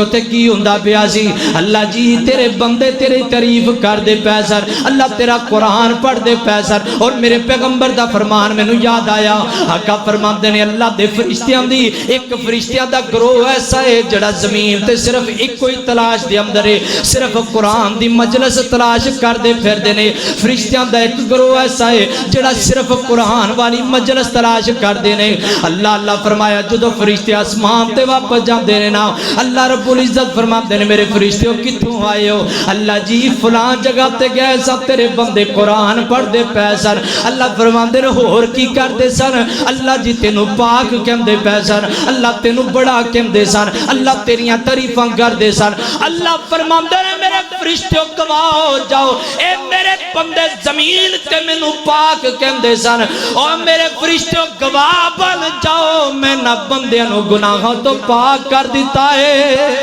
تے کی ہوندا پیا سی اللہ جی تیرے بندے تیری تعریف کر دے پیسر اللہ تیرا قرآن پڑھ دے پیسر اور میرے پیغمبر دا فرمان میں نو یاد آیا آقا فرمان دے نے اللہ دے فرشتیاں دی ایک فرشتیاں دا گروہ ایسا ہے جڑا زمین تے صرف ایک کوئی تلاش دے اندر ہے صرف قرآن دی مجلس تلاش کر دے پھر دے نے فرشتیاں دا ایک گروہ ایسا ہے جڑا صرف قرآن والی مجلس تلاش کر دے نے اللہ فرمایا جدو فرشتے آسمان تے واپس جان دے نا اللہ رب العزت فرماتے ہیں میرے فرشتوں کتوں آئے ہو اللہ جی فلاں جگہ تے گئے سب تیرے بندے قرآن پڑھ دے پیسر اللہ فرماتے ہیں اور کی کر دے سن اللہ جی تینو پاک کم دے پیسر اللہ تینو بڑا کم دے سن اللہ تیریاں تعریفاں کر دے سن اللہ فرماتے ہیں میرے فرشتوں گواہ ہو جاؤ اے میرے بندے زمین تے مینوں پاک کم دے سن اور میرے فرشتوں گواہ بن جاؤ میں نہ بندیاں نو گناہوں تو پاک کر دیتا ہے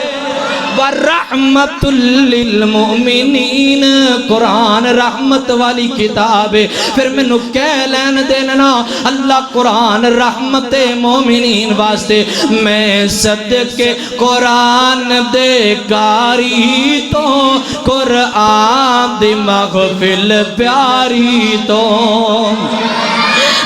ورحمت للمؤمنین قرآن رحمت والی کتاب ہے پھر میں نو کہہ لین دینا اللہ قرآن رحمت مومنین واسطے میں صدقے قرآن دے کاری تو قرآن دی محفل پیاری تو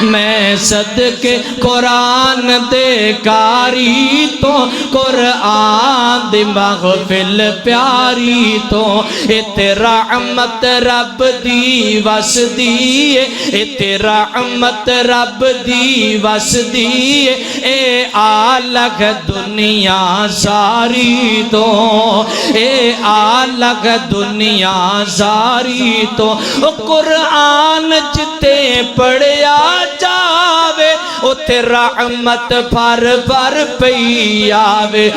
میں صدقے قرآن دے کاری تو قرآن دی محفل پیاری تو اے تیرا رحمت رب دی وس دی اے تیرا رحمت رب دی وس دی اے آلگ دنیا ساری تو اے آلگ دنیا ساری تو قرآن جتے پڑھیا جاوے اتے رحمت پر پر پئی آوے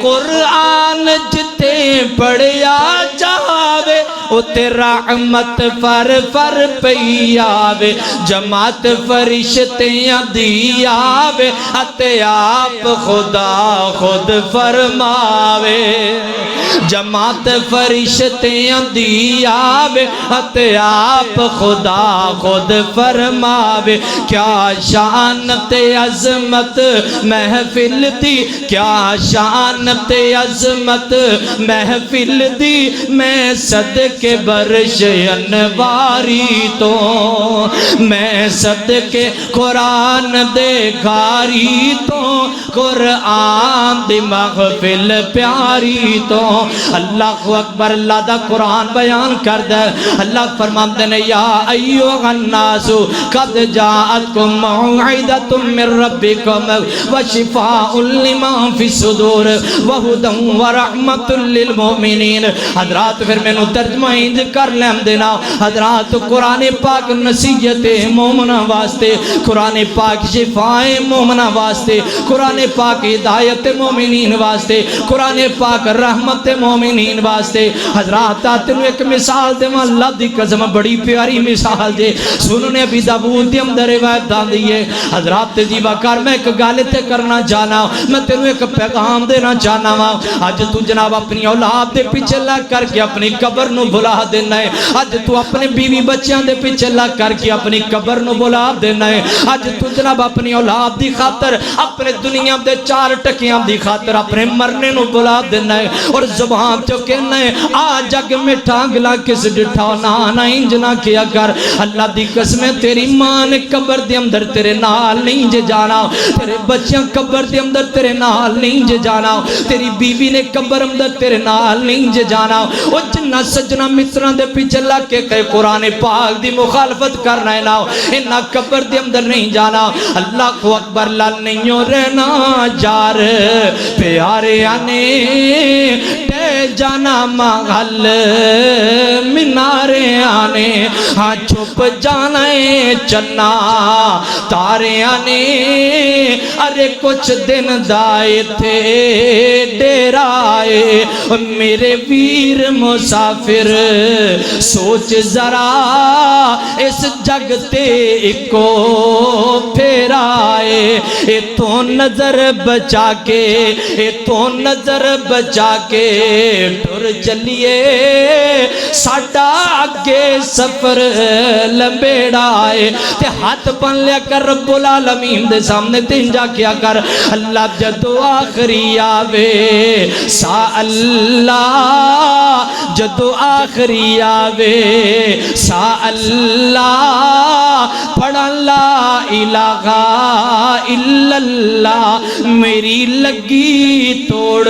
قرآن جتے پڑھیا جاوے اتے رحمت پر پر پئی آوے جماعت فرشتیاں دی آوے اتے آپ خدا خود فرماوے جماعت فرشتیاں دی آوے اتے آپ خدا خود فرماوے کیا شان تے عظمت محفل دی کیا شان تے عظمت محفل دی میں صدقے برش انواری تو میں صدقے قرآن دے گھاری تو قرآن دی محفل پیاری تو اللہ اکبر اللہ دا قرآن بیان کر دے اللہ فرماتے ہیں یا ایوہ الناس قد جاءتکم موعظۃ من ربکم وشفاء لما فی الصدور وہدی ورحمۃ للمؤمنین حضرات پھر میں نے ترجمہ انج کر لیں دینا حضرات قرآن پاک نصیحت مومنہ واسطے قرآن پاک شفاء مومنہ واسطے قرآن پاک ہدایت مومنین واسطے قرآن پاک رحمت مومنین واسطے حضرات تینوں ایک مثال دے اللہ دی قسم بڑی پیاری مثال دے سننے ابی داؤد دی اندر روایت داندی ہے حضرات جی وکار میں ایک گل تے کرنا چاہنا میں تینوں ایک پیغام دینا چاہنا وا اج تو جناب اپنی اولاد دے پیچھے لگ کر کے اپنی قبر نو بھلا دینا ہے اج تو اپنے بیوی بچیاں دے پیچھے لگ کر کے اپنی قبر نو بھلا دینا ہے اج تو جناب اپنی اولاد دی خاطر اپنے دنیا دے چار ٹکیاں دی خاطر اپنے مرنے نو بھلا دینا ہے اور زبان چو کہنا ہے آ جگ مٹھا گلا کس ڈٹھا نانا انج نہ کیا کر اللہ دی قسمیں تیری ماں نے قبر دے اندر تیرے نال نہیں جے جانا تیرے بچیاں قبر دے اندر تیرے نال نہیں جے جانا تیری بیوی نے قبر اندر تیرے نال نہیں جے جانا او جنہ سجنہ مصران دے پیچھے لگ کے کہے قرآن پاک دی مخالفت کرنا ہے نا انہا قبر دے اندر نہیں جانا اللہ کو اکبر لال نہیں ہو رہنا جار پیارے آنے ٹے جانا مغل منارے آنے ہاں چھپ جانا ہے چنا تارے آنے ارے کچھ دن دائے تھے ڈیرائے میرے ویر مسافر سوچ ذرا اس جگ تے کو پھیرائے اے تو نظر بچا کے اے تو نظر بچا کے ٹر چلیے ساڈا اگے سفر لمبیڑائے تے ہاتھ پن لیا کر رب العالمین دے سامنے تین جا کیا کر اللہ جدو آخری آوے سا اللہ جدو آخری آوے سا اللہ پڑھا لا الہ الا اللہ میری لگی توڑ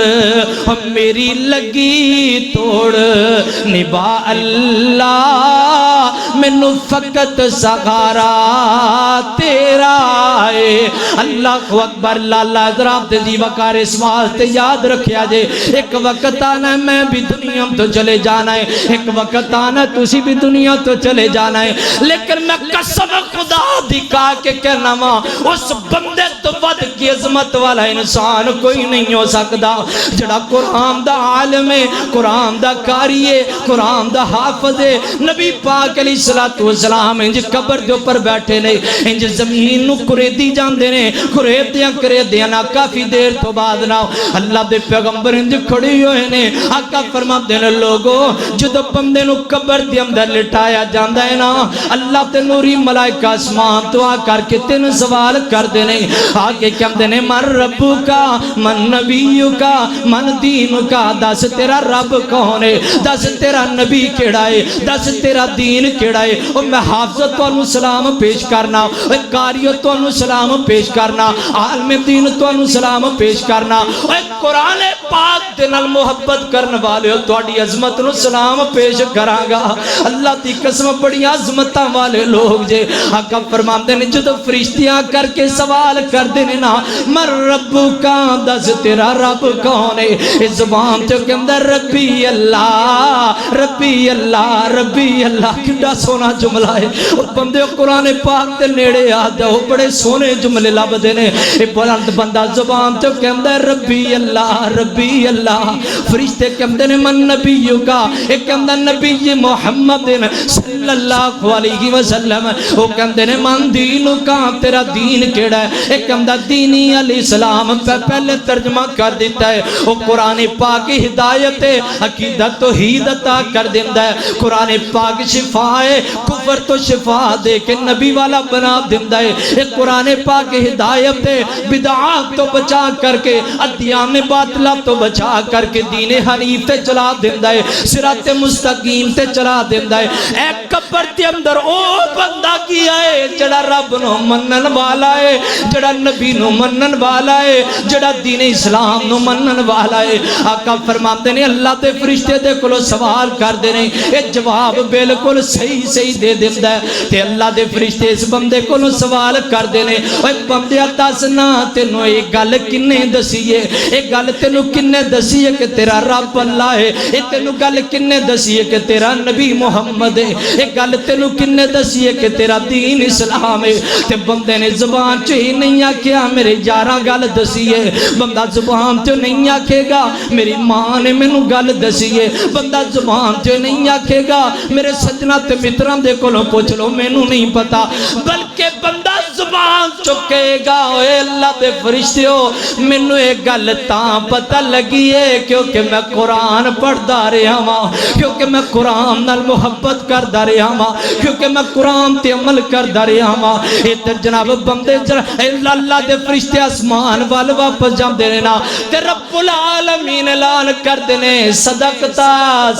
میری لگی توڑ نبا اللہ منو فقط سغارا تیرا ہے اللہ اکبر لالا حضرات جی وقار اس واسطے یاد رکھیا جے ایک وقت آنا میں بھی دنیا تو چلے جانا ہے ایک وقت آنا تسی بھی دنیا تو چلے جانا ہے لیکن میں قسم خدا دکھا کے کہنا ماں اس بندے تو ود کی عظمت والا انسان کوئی نہیں ہو سکتا جڑا قرآن دا عالم ہے قرآن دا قاری ہے قرآن دا حافظ ہے نبی پاک علیہ السلام انج قبر دے اوپر بیٹھے نے انج زمین نو کریدی جاندے نے کریدیاں نا کافی دیر تو بعد نا اللہ دے پیغمبر انج کھڑے ہوئے نے آقا فرماتے نے لوگو جدو بندے نو قبر دے اندر لٹایا جاندا ہے نا اللہ تے نوری ملائکہ آسمان تو آ کر کے تین سوال کر دے نے آگے کہندے نے من ربو کا من نبیو کا من دینو کا دس تیرا رب کون ہے دس تیرا نبی کیڑا ہے دس تیرا دین کیڑا جڑا ہے او میں حافظ تانوں سلام پیش کرنا، اے قاریو تانوں سلام پیش کرنا، عالم دین تانوں سلام پیش کرنا، اے قرآن پاک دے نال محبت کرن والے تہاڈی عظمت نو سلام پیش کراں گا۔ اللہ دی قسم بڑی عظمتاں والے لوگ جے۔ آقا فرماندے نے جدوں فرشتیاں کر کے سوال کردے نے نا من ربکا دس تیرا رب کون ہے، اس زبان تے کہندا ربی اللہ ربی اللہ ربی اللہ۔ کڈا سونا جملہ ہے، اور بندے قرآن پاک تے نیڑے آدھا ہو بڑے سونے جملے لبدے نے۔ اے بلند بندہ زبان تے کہندا ربی اللہ ربی اللہ۔ فرشتے کہندے نے من نبیو کا، اے کہندا نبی محمد صلی اللہ علیہ وسلم۔ وہ کہندے نے من دینو کا، تیرا دین کیڑا ہے، اے کہندا دینی علیہ السلام پہ پہلے ترجمہ کر دیتا ہے۔ وہ قرآن پاک ہدایت عقیدت توحید عطا کر دیندا ہے، قرآن پاک شفا ہے کفر تو شفا دے کے نبی والا بنا دیندا ہے۔ اے قرآن پاک ہدایت بدعات تو بچا کر کے ادیان باطلہ تو بچا کر کے دین حنیف تے چلا دیندا ہے، صراط مستقیم تے چلا دیندا ہے۔ اے قبر دے اندر او بندہ کیا ہے جڑا رب نو منن والا ہے، جڑا نبی نو منن والا ہے، جڑا دین اسلام نو منن والا ہے۔ آقا فرماتے نے اللہ تے فرشتے دے کولو سوال کر دے نے، اے جواب بالکل صحیح صحیح دے دیندا ہے تے اللہ دے فرشتے اس بندے کولو سوال کر دے نے، اوے بندیا دسنا تینوں اے گل کنے دسی ہے، اے گل تینوں کنے دسی ہے کہ تیرا رب اللہ ہے، اے تینوں گل کنے دسی ہے کہ تیرا نبی محمد ہے، اے گل تینوں کنے دسی ہے کہ تیرا دین اسلام ہے۔ تے بندے نے زبان چ ہی نہیں آکھیا میرے یاراں گل دسی ہے، بندہ زبان تے نہیں آکھے گا میری ماں نے مینوں گل دسی ہے، بندہ زبان تے نہیں آکھے گا میرے سجنا تے متراں دے کولوں پوچھ لو مینوں نہیں پتا، بلکہ بندہ زبان چکے گا اے اللہ دے فرشتیو مینوں اے گل تاں پتہ لگی ہے کیونکہ میں قرآن پڑھدا رہا ہاں، کیونکہ میں قرآن نال محبت کردا رہا ہاں، کیونکہ میں قرآن تے عمل کردا رہا ہاں۔ ادھر جناب بندے اللہ دے فرشتے آسمان وال واپس جاندے نے نا تے رب العالمین اعلان کردے نے صدقتا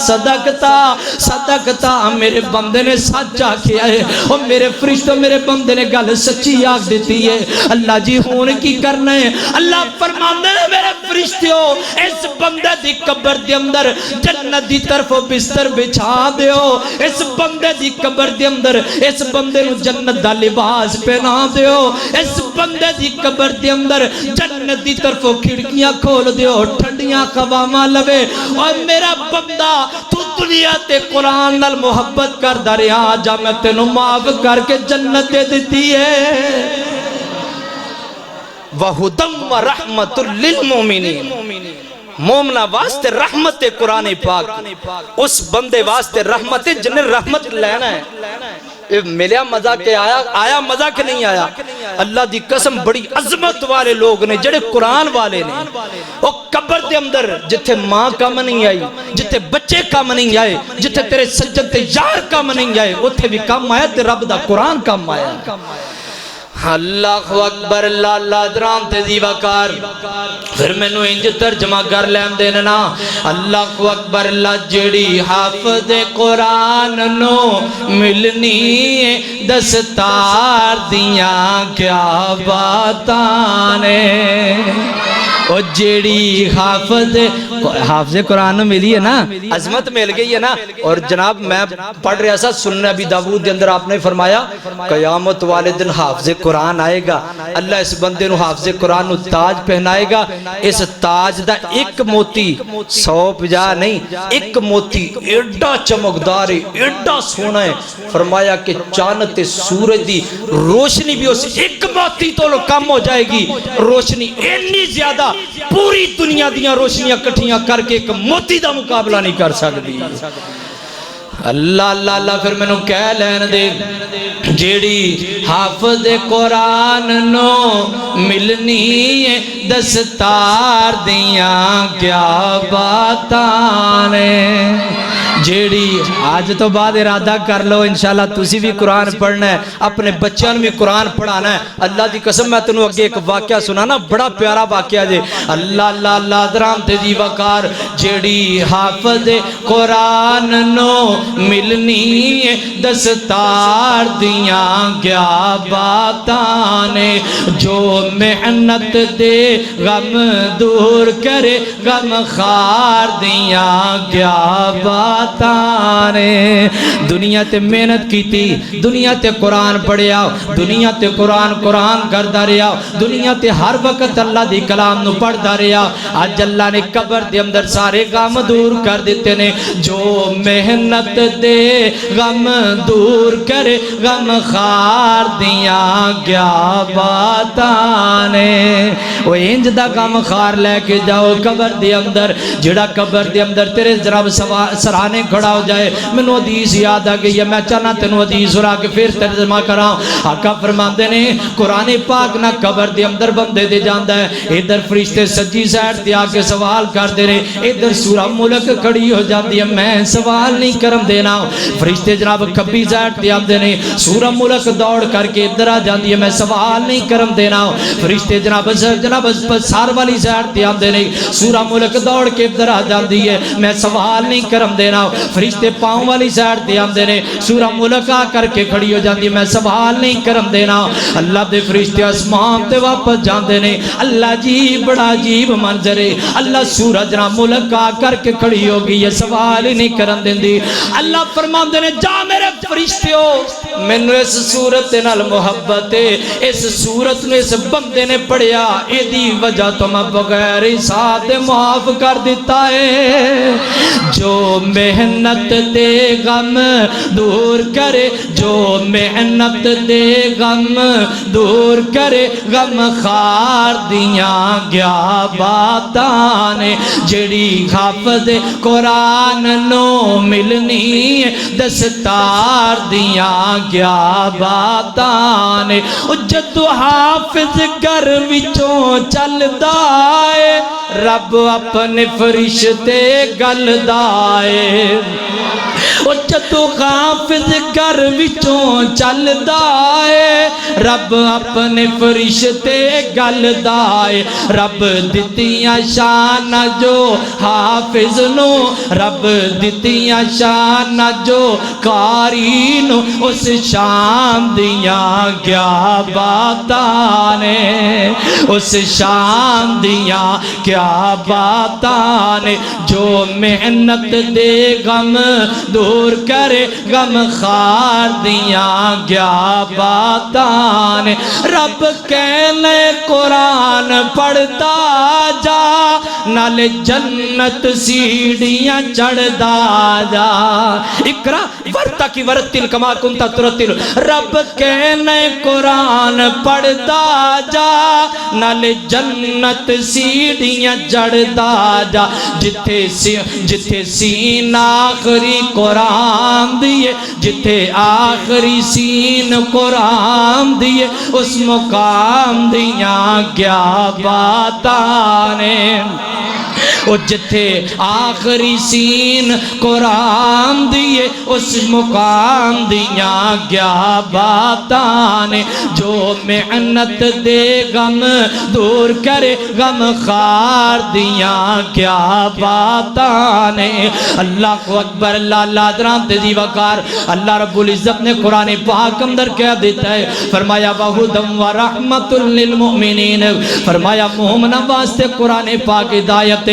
صدقتا صدقتا، میرے بندے نے سچ آکھیا ہے، اور میرے فرشتوں میرے بندے نے گل سچی آکھ دیتی ہے۔ اللہ جی ہون کی کرنا ہے، اللہ فرماندے نے میرے فرشتوں اس بندے دی قبر دے اندر جنت دی طرف بستر بچھا دیو، اس بندے دی قبر دے اندر اس بندے نو جنت دا لباس پہنا دیو، اس بندے دی قبر دے اندر جنت دی طرف کھڑکیاں کھول دیو، ٹھنڈیاں ہواواں لوے، اور میرا بندہ تو دنیا تے قرآن نال محبت کردا رہیا جا میں تینوں معاف کر کے جنت دے دتی ہے۔ وَهُدًى وَرَحْمَةٌ لِّلْمُؤْمِنِينَ، مومنہ واسطے رحمت قرآن پاک، اس بندے واسطے رحمت جن رحمت لینا ہے۔ ملیا مزہ کے آیا مزہ کے نہیں آیا؟ اللہ دی قسم بڑی عظمت والے لوگ نے جڑے قرآن والے نے، وہ قبر دے اندر جتھے ماں کم نہیں آئی، جتھے بچے کم نہیں آئے، جتھے تیرے سجن تے یار کم نہیں آئے، اتھے بھی کم آیا تے رب دا قرآن کم آیا۔ اللہ اکبر، اللہ اللہ درام تے دیوکار، پھر میں نو انج ترجمہ کر لین دینا۔ اللہ اکبر، اللہ جڑی حافظ قرآن نو ملنی دستار دیاں کیا باتانے، او جیڑی حافظ قرآن ملی ہے نا، عظمت مل گئی ہے نا۔ اور جناب میں پڑھ رہا سا سنن ابی داؤد دے اندر آپ نے فرمایا قیامت والے دن حافظ قرآن آئے گا، اللہ اس بندے نو حافظ قرآن نو تاج پہنائے گا، اس تاج دا ایک موتی 150 نہیں، ایک موتی ایڈا چمکدار ہے، ایڈا سونا ہے، فرمایا کہ چاند تے سورج دی روشنی بھی اس ایک موتی تو کم ہو جائے گی، روشنی اتنی زیادہ پوری دنیا دیاں روشنیاں کٹھیاں کر کے ایک موتی دا مقابلہ نہیں کر سکتی۔ اللہ اللہ اللہ، پھر میں نو کہہ لین دے جیڑی حافظ قرآن نو ملنی دستار دیاں کیا باتانے، جیڑی آج تو بعد ارادہ کر لو انشاءاللہ تسی بھی قرآن پڑھنا ہے، اپنے بچوں بھی قرآن پڑھانا ہے۔ اللہ دی قسم میں تنوں اگے ایک واقعہ سنانا، بڑا پیارا واقعہ جے۔ اللہ اللہ اللہ درام تے دی وقار، جڑی حافظ قرآن نو ملنی دستار دیاں گیا باتاں نے، جو محنت دے غم دور کرے غم خار دیاں گیا باتاں نے۔ دنیا تے محنت کی تھی، دنیا تے قرآن پڑھیا، دنیا تے قرآن کردا رہیا، دنیا تے ہر وقت اللہ دی کلام نو پڑھدا رہیا۔ آج اللہ نے قبر دے اندر سارے غم دور کر دیتے نے، جو محنت دے غم دور کرے غم خار دیاں گیا باتاں نے۔ وہ انج دا غم خار لے کے جاؤ قبر دے اندر، جڑا قبر دے اندر تیرے جناب سرانے کھڑا ہو جائے۔ مینوں حدیث یاد آ گئی ہے، میں چاہنا تینوں حدیث سنا کے پھر ترجمہ کراں۔ آقا فرماندے نے قرآن پاک نہ قبر دے اندر بندے دے جاندا ہے، ادھر فرشتے سجی سائڈ تے آ کے سوال کردے نے، ادھر سورہ ملک کھڑی ہو جاتی ہے، میں سوال نہیں کرم دینا۔ فرشتے جناب کھبی سائڈ تے آندے نے، سورہ ملک دوڑ کر کے ادھر آ جاندی ہے، میں سوال نہیں کرم دینا۔ فرشتے جناب سار والی سائڈ تے آندے نے، سورہ ملک دوڑ کے ادھر آ جاندی ہے، میں سوال نہیں کرم دینا۔ فرشتے پاؤں والی سائڈ تے آندے نے، سورہ ملک آ کر کے کھڑی ہو جاندی ہے، میں سوال نہیں کرم دینا۔ اللہ دے فرشتے آسمان تے واپس جاندے نے، اللہ جی بڑا عجیب منظر ہے، اللہ سورج نہ ملک آ کر کے کھڑی ہو گئی ہے، سوال ہی نہیں کرن دیندی۔ اللہ فرماندے نے جا میرے فرشتیو، مینوں اس صورت نال محبت ہے، اس صورت نے اس بندے نے پڑھیا، ایدی وجہ تو میں بغیر حساب دے معاف کر دیتا ہے۔ جو محنت دے غم دور کرے، جو محنت دے غم دور کرے غم خار دیاں گیا باتاں نے، جڑی حافظ قرآن نو ملنی دستار دیاں گیا باتاں نے۔ جدو حافظ گھر وچوں چلدا ہے، رب اپنے فرشتے گلدا ہے۔ جدو حافظ گھر وچوں چلدا ہے، رب اپنے فرشتے گلدا ہے۔ رب دتیاں شان جو حافظ نو، رب دتیاں شان جو قاری نو، اس شان دیاں کیا باتاں نے، اس شان دیاں کیا باتاں نے۔ جو محنت دے غم دور کرے غم خار دیاں کیا باتاں نے۔ رب کہنے قرآن پڑھتا جا، نال جنت سیڑھیاں چڑھدا جا۔ اقرا ورتقی ورتل کما کنتا ترتل۔ رب کہنے قرآن پڑھتا جا، نال جنت سیڑھیاں چڑھدا جا۔ جتھے سین آخری قرآن دیے، جتھے آخری سین قرآن دیے، اس مقام دیاں کیا باتاں نے۔ او جتھے آخری سین قرآن دیے، اس مقام دیاں کیا باتاں نے۔ جو محنت دے غم دور کرے غم خار دیاں کیا باتاں نے۔ اللہ کو اکبر، اللہ لادران تیزی وقار۔ اللہ رب العزت نے قرآن پاک اندر کہہ دیتا ہے، فرمایا وَهُدًى وَرَحْمَةٌ لِّلْمُؤْمِنِينَ، فرمایا مومنہ واسطے قرآن پاک ہدایت،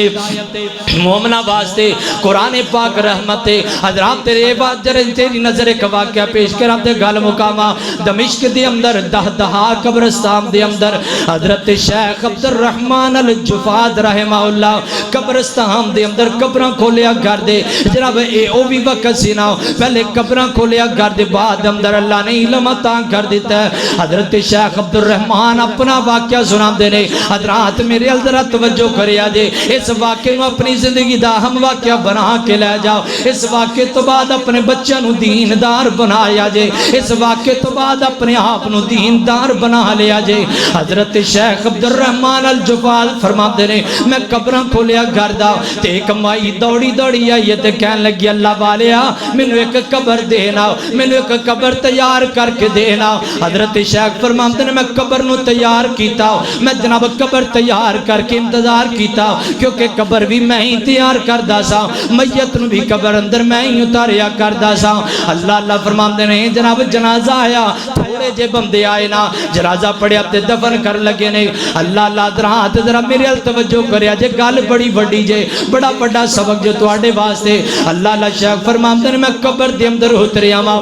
مومنہ واسطے قرآن پاک رحمت۔ حضرات تیرے بات تیری نظر ایک واقعہ پیش کر آپ دے گال مقامہ دمشق دے اندر دہا قبرستان دے اندر حضرت شیخ عبد الرحمن الجفاد رحمہ اللہ قبرستان دے اندر قبران کھولیا کر دے۔ جناب اے او بھی وقت سینا، پہلے قبران کھولیا کر دے، بعد اندر اللہ نے علم عطا کر دیتا ہے۔ حضرت شیخ عبد الرحمن اپنا واقعہ سنا دے نے۔ حضرات میرے الدرہ توجہ کریا جے، اس واقعے نو اپنی زندگی دا ہم واقعہ بنا کے لے جاؤ۔ اس واقعے تو بعد اپنے بچوں نو دیندار بنایا جے، اس واقعے تو بعد اپنے آپ نو دیندار بنا لیا جے۔ حضرت شیخ عبد الرحمن الجفال فرماتے نے میں قبراں کھولیا گردا تے ایک مائی دوڑی دوڑی آئی تے کہن لگی اللہ والیا مینوں ایک قبر دینا، مینوں ایک قبر تیار کر کے دینا۔ حضرت شیخ فرماتے نے میں قبر نو تیار کیتا، میں جناب قبر تیار کر کے انتظار کیتا، کیونکہ قبر بھی میں ہی تیار کردا سا میت نو بھی قبر اندر میں ہی اتاریا کردا سا اللہ اللہ فرماندے نے جناب جنازہ آیا تھوڑے جے بندے آئے نا جنازہ پڑھیا تے دفن کر لگے نے اللہ اللہ درہات ذرا میرے ال توجہ کریا جے گل بڑی وڈی جے بڑا بڑا سبق جو تواڈے واسطے اللہ اللہ شیخ فرماندے نے میں قبر دے اندر اتریا وا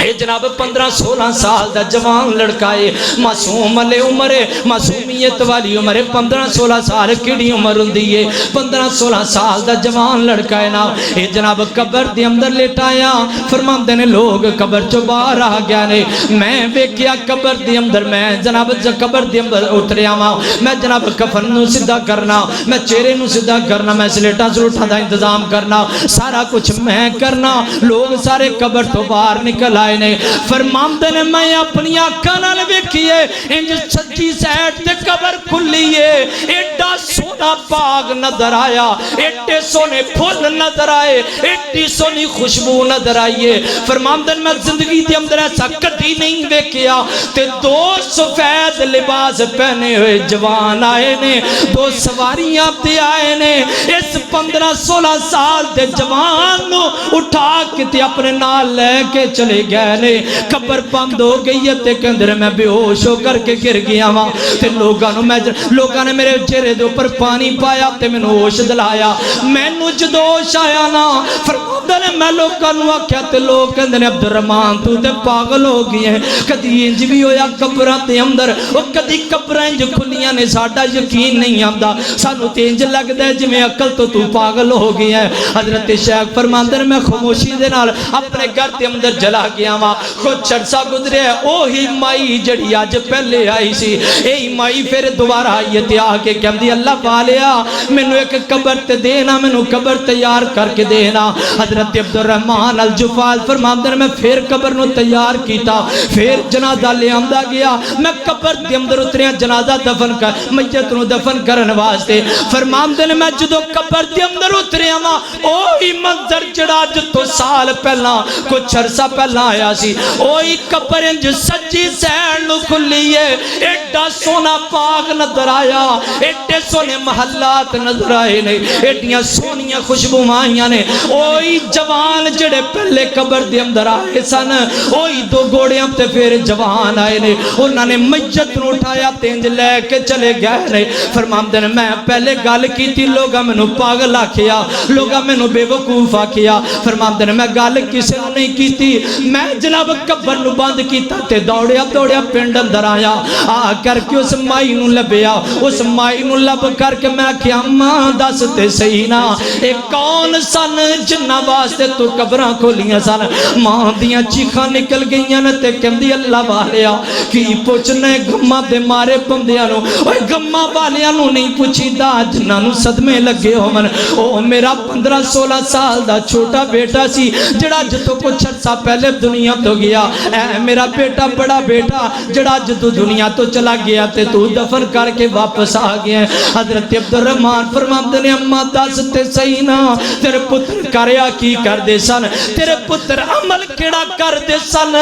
اے جناب 15-16 سال دا جوان لڑکا ہے معصوم علی عمر معصومیت والی عمر 15-16 سال کیڑی عمر ہوندی ہے 15-16 سال دا جوان لڑکا ہے نا اے جناب قبر دے اندر لیٹایا فرماندے نے لوگ قبر چوں باہر آ گیا نے میں ویکھیا قبر دے اندر میں جناب قبر دے اندر اتریا وا میں جناب کفن نو سیدھا کرنا میں چہرے نو سیدھا کرنا میں سلیٹاں سلوٹاں دا انتظام کرنا سارا کچھ میں کرنا لوگ سارے قبر تو باہر نکل آئے نے فرماندے نے میں اپنی آنکھاں نال ویکھیے انج سچی سائڈ تے قبر کھلی ہے ایڈا سونا باغ نظر آیا ایڈے سونے پھول نظر آئے ایڈی سونی خوشبو نظر آئیے فرماندے میں زندگی دے اندر ایسا کدی نہیں ویکھیا تے دو سفید لباس پہنے ہوئے جوان آئے نے دو سواریاں تے آئے نے اس 15-16 سال دے جوان نو اٹھا کے تے اپنے نال لے کے چلے گئے نے قبر بند ہو گئی ہے تے کندر میں بے ہوش ہو کر کے گر گیا وا تے لوگاں نے میرے چہرے دے اوپر پانی پایا تے مینوں ہوش دلایا مینوں جدوں ہوش آیا نا فرماندے نے میں لوگاں نوں آکھیا تے لوگ کہندے نے عبد الرحمان تو تے پاگل ہو گئی ہے کدی انج بھی ہویا قبراں دے اندر او کدی قبراں انج کھلیاں نے ساڈا یقین نہیں آندا سانو تے انج لگدا ہے جویں عقل تو پاگل ہو گئی ہے حضرت شیخ فرماندے نے میں خاموشی دے نال اپنے گھر دے اندر جلا گیا وا کچھ عرصہ گزریا اوہی مائی جڑی اج پہلے آئی سی اے مائی پھر دوبارہ آئی تے آ کے کہندی اللہ والیا مینوں ایک قبر تے دینا مینوں قبر تیار کر کے دینا حضرت عبد الرحمان الجفال فرماندے نے میں پھر قبر نو تیار کیتا پھر جنازہ لے آندا گیا میں قبر دے اندر اتریا جنازہ دفن کر میت نو دفن کرن واسطے فرماندے نے میں جدوں قبر دے اندر اتریا وا اوہی منظر جڑا جتوں سال پہلا کچھ عرصہ پہلا آیا سی اوہی قبر انج سجی سین نو کھلی ہے ایڈا سونا باغ نظر آیا ایڈے سونے محلات نظر آئے نے ایڈیاں سونیاں خوشبوواں آئیاں نے اوہی جوان جڑے پہلے قبر دے اندر آئے سن اوہی دو گھوڑیاں تے پھر جوان آئے نے انہاں نے میت نو اٹھایا تے انج لے کے چلے گئے نے فرماندے نے میں پہلے گل کیتی لوگاں مینوں پاگل آکھیا لوگاں مینوں بے وقوف آکھیا فرماندے نے میں گل کسے نوں نہیں کیتی میں جناب قبر نو بند کیتا تے دوڑیا پنڈ اندر آیا آ کر کے اس مائی نو لبیا اس مائی نو لب کر کے میں آکھیا ماں دس تے صحیح نا اے کون سن جنہاں واسطے تو قبراں کھولیاں سن ماں دیاں چیخاں نکل گئیاں نے تے کہندی اللہ والیا کی پوچھنے گماں دے مارے بندیاں نو اوے گماں والیاں نو نہیں پوچھیدا جنہاں نو صدمے لگے ہون او میرا 15-16 سال دا چھوٹا بیٹا سی جڑا جتوں کچھ عرصہ پہلے دنیا تو گیا اے میرا بیٹا بڑا بیٹا جڑا جتوں دنیا تو چلا گیا تے تو دفن کر کے واپس آ گیا حضرت عبد الرحمان فرماندے نے اماں دس تے صحیح نا تیرے پتر کریا کی کر دے سن تیرے پتر عمل کیڑا کر دے سن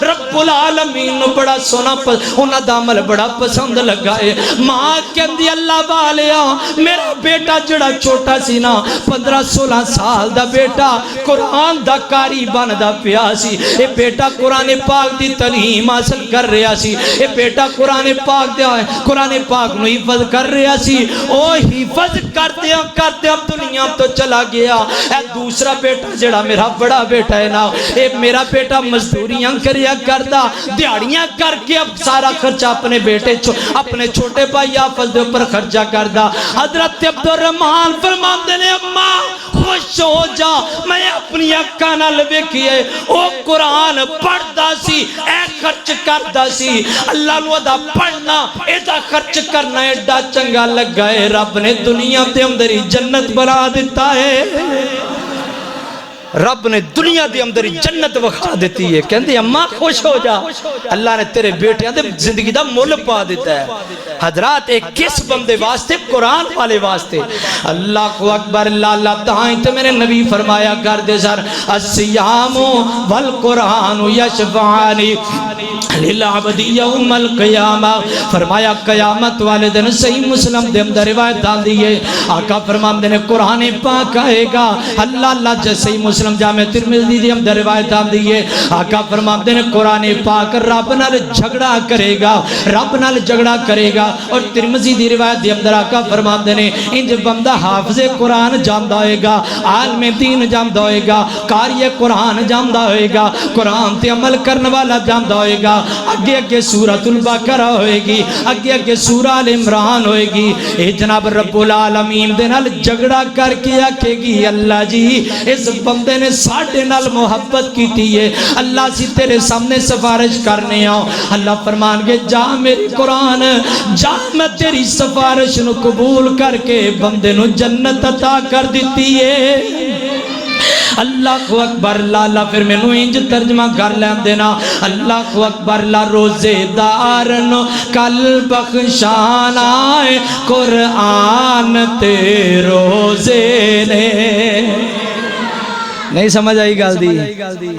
رب العالمین نو بڑا سونا انہاں دا عمل بڑا پسند لگا ہے ماں کہندی اللہ والیا میرا بیٹا جڑا چھوٹا سی نا 15-16 سال دا بیٹا قرآن دا قاری بندا پیا سی اے بیٹا قرآن پاک دی تعلیم حاصل کر رہا سی اے بیٹا قرآن پاک نو حفظ کر رہا سی او حفظ کرتے دنیا تو چلا گیا اے دوسرا بیٹا جڑا میرا بڑا بیٹا ہے نا اے میرا بیٹا مزدوریاں کریا کردا دیہڑیاں کر کے اب سارا خرچہ اپنے بیٹے اپنے چھوٹے بھائی حافظ دے اوپر خرچہ کردا حضرت عبد الرحمان فرماندے نے اماں خوش ہو جا میں اپنی اکھاں نال ویکھیے او قرآن پڑھدا سی اے خرچ کردا سی اللہ نو دا پڑھنا اے دا خرچ کرنا ایڈا چنگا لگا ہے رب نے دنیا تے اندر ہی جنت بنا دیتا ہے رب نے دنیا دی اندر جنت وکھا دیتی ہے، کہندے اماں خوش ہو جا، اللہ نے تیرے بیٹے دے زندگی دا مول پا دیتا ہے۔ حضرات ایک کس بندے واسطے؟ قرآن والے واسطے۔ اللہ کو اکبر، اللہ تائیں تو میرے نبی فرمایا کر دے سر السیام والقرآن یشفعانی للعبد یوم القیامہ، فرمایا قیامت والے دن صحیح مسلم دے اندر روایت آن دیئے، آقا فرماندے نے قرآن پاک آئے گا، اللہ جیسے صحیح مسلم جامع ترمذی دے اندر روایت آن دیئے، آقا فرماندے نے قرآن پاک رب نال جھگڑا کرے گا، رب نال جھگڑا کرے گا۔ اور ترمذی دی روایت دے اندر آقا فرماندے نے انج بندہ حافظ قرآن جاندا ہوئے گا، عالم دین جاندا ہوئے گا، قاری قرآن جاندا ہوئے گا، قرآن تے عمل کرنے والا جاندا ہوئے گا، اگے اگے سورۃ البقرہ ہوئے گی، اگے اگے سورہ ال عمران ہوئے گی، اے جناب رب العالمین دے نال جھگڑا کر کے آکھے گی اللہ جی اس بندے نے ساڈے نال محبت کیتی ہے، اللہ سی تیرے سامنے سفارش کرنے آؤ۔ اللہ فرمان گے جا میری قرآن جا، میں تیری سفارش نو قبول کر کے بندے نو جنت عطا کر دیتی ہے۔ اللہ اکبر، لالا پھر میں نو انج ترجمہ کر لیں دینا، اللہ اکبر، لا روزے دارن کل بخشان آئے قرآن تے روزے نے۔ نہیں سمجھ آئی گال دی؟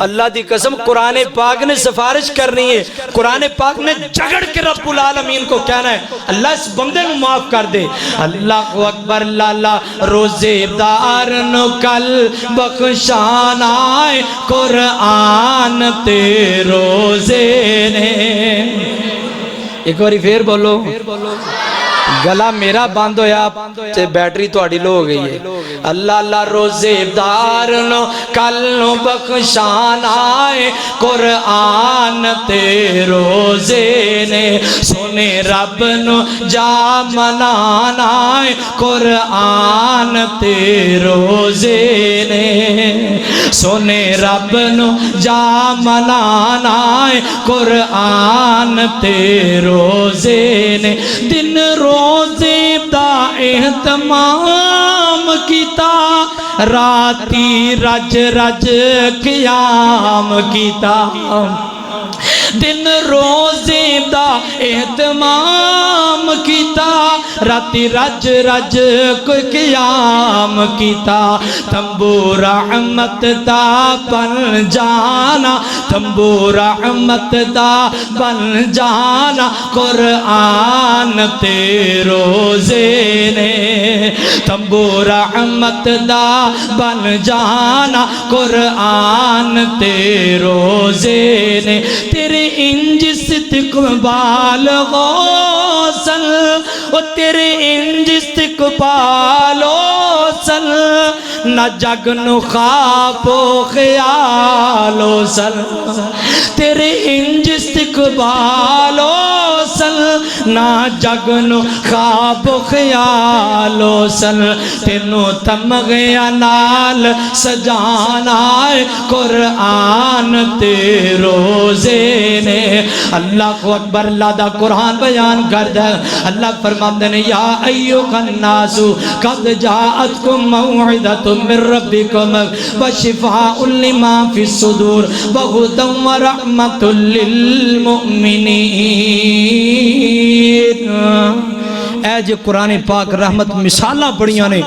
اللہ دی قسم قرآن پاک نے سفارش کرنی ہے، قرآن پاک نے جھگڑ کے رب العالمین کو کہنا ہے اللہ اس بندے میں معاف کر دے۔ اللہ اکبر، لالا روزے دارن کل بخشان آئے قرآن تے روزے نے۔ ایک باری پھر بولو، گلا میرا بند ہویا تے بیٹری تواڈی لو ہو گئی ہے۔ اللہ روزے دارن کل بخشان آئے قرآن تے روزے نے، سونے رب نو جا منان آئے قرآن تے روزے نے، سونے رب نو جا منان آئے قرآن تے روزے نے۔ دن روزے دا اہتمام کیتا، راتی رج رج قیام کیتا، دن روزے دا اہتمام کیتا، راتی رج رج قیام کیتا، تنبور رحمت دا بن جانا، تنبور رحمت دا بن جانا قرآن تے روزے نے، تنبور رحمت دا بن جانا قرآن تے روزے نے۔ تیرے انج استقبال غوصل، وہ تیرے انج استقبال غوصل، نہ جگ نو خواب و خیال غوصل، تیرے انج استقبال غوصل، نہ جگ نو خواب و خیال غوصل، تینو تمغیاں نال سجانا ہے قرآن تے روزے نے۔ اللہ اکبر، اللہ دا قرآن بیان کردا ہے، اللہ فرماندے نے یا ایھا الناس قد جاءتکم موعظۃ من ربکم وشفاء لما فی الصدور وہدی ورحمۃ للمؤمنین۔ اے جو قرآن پاک رحمت مثالاں بڑیاں نے،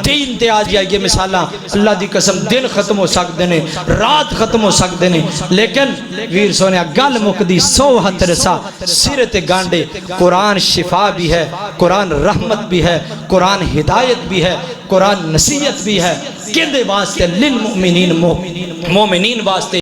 دین تے آ جائے یہ مثالاں اللہ دی قسم دن ختم ہو سکتے ہیں، رات ختم ہو سکتے ہیں، لیکن ویر سونے گل مکدی 100 ہتھ رسا سر تے گانڈے۔ قرآن شفا بھی ہے، قرآن رحمت بھی ہے، قرآن ہدایت بھی ہے، قرآن نصیحت بھی ہے، کدے واسطے للمؤمنین، مومنین واسطے۔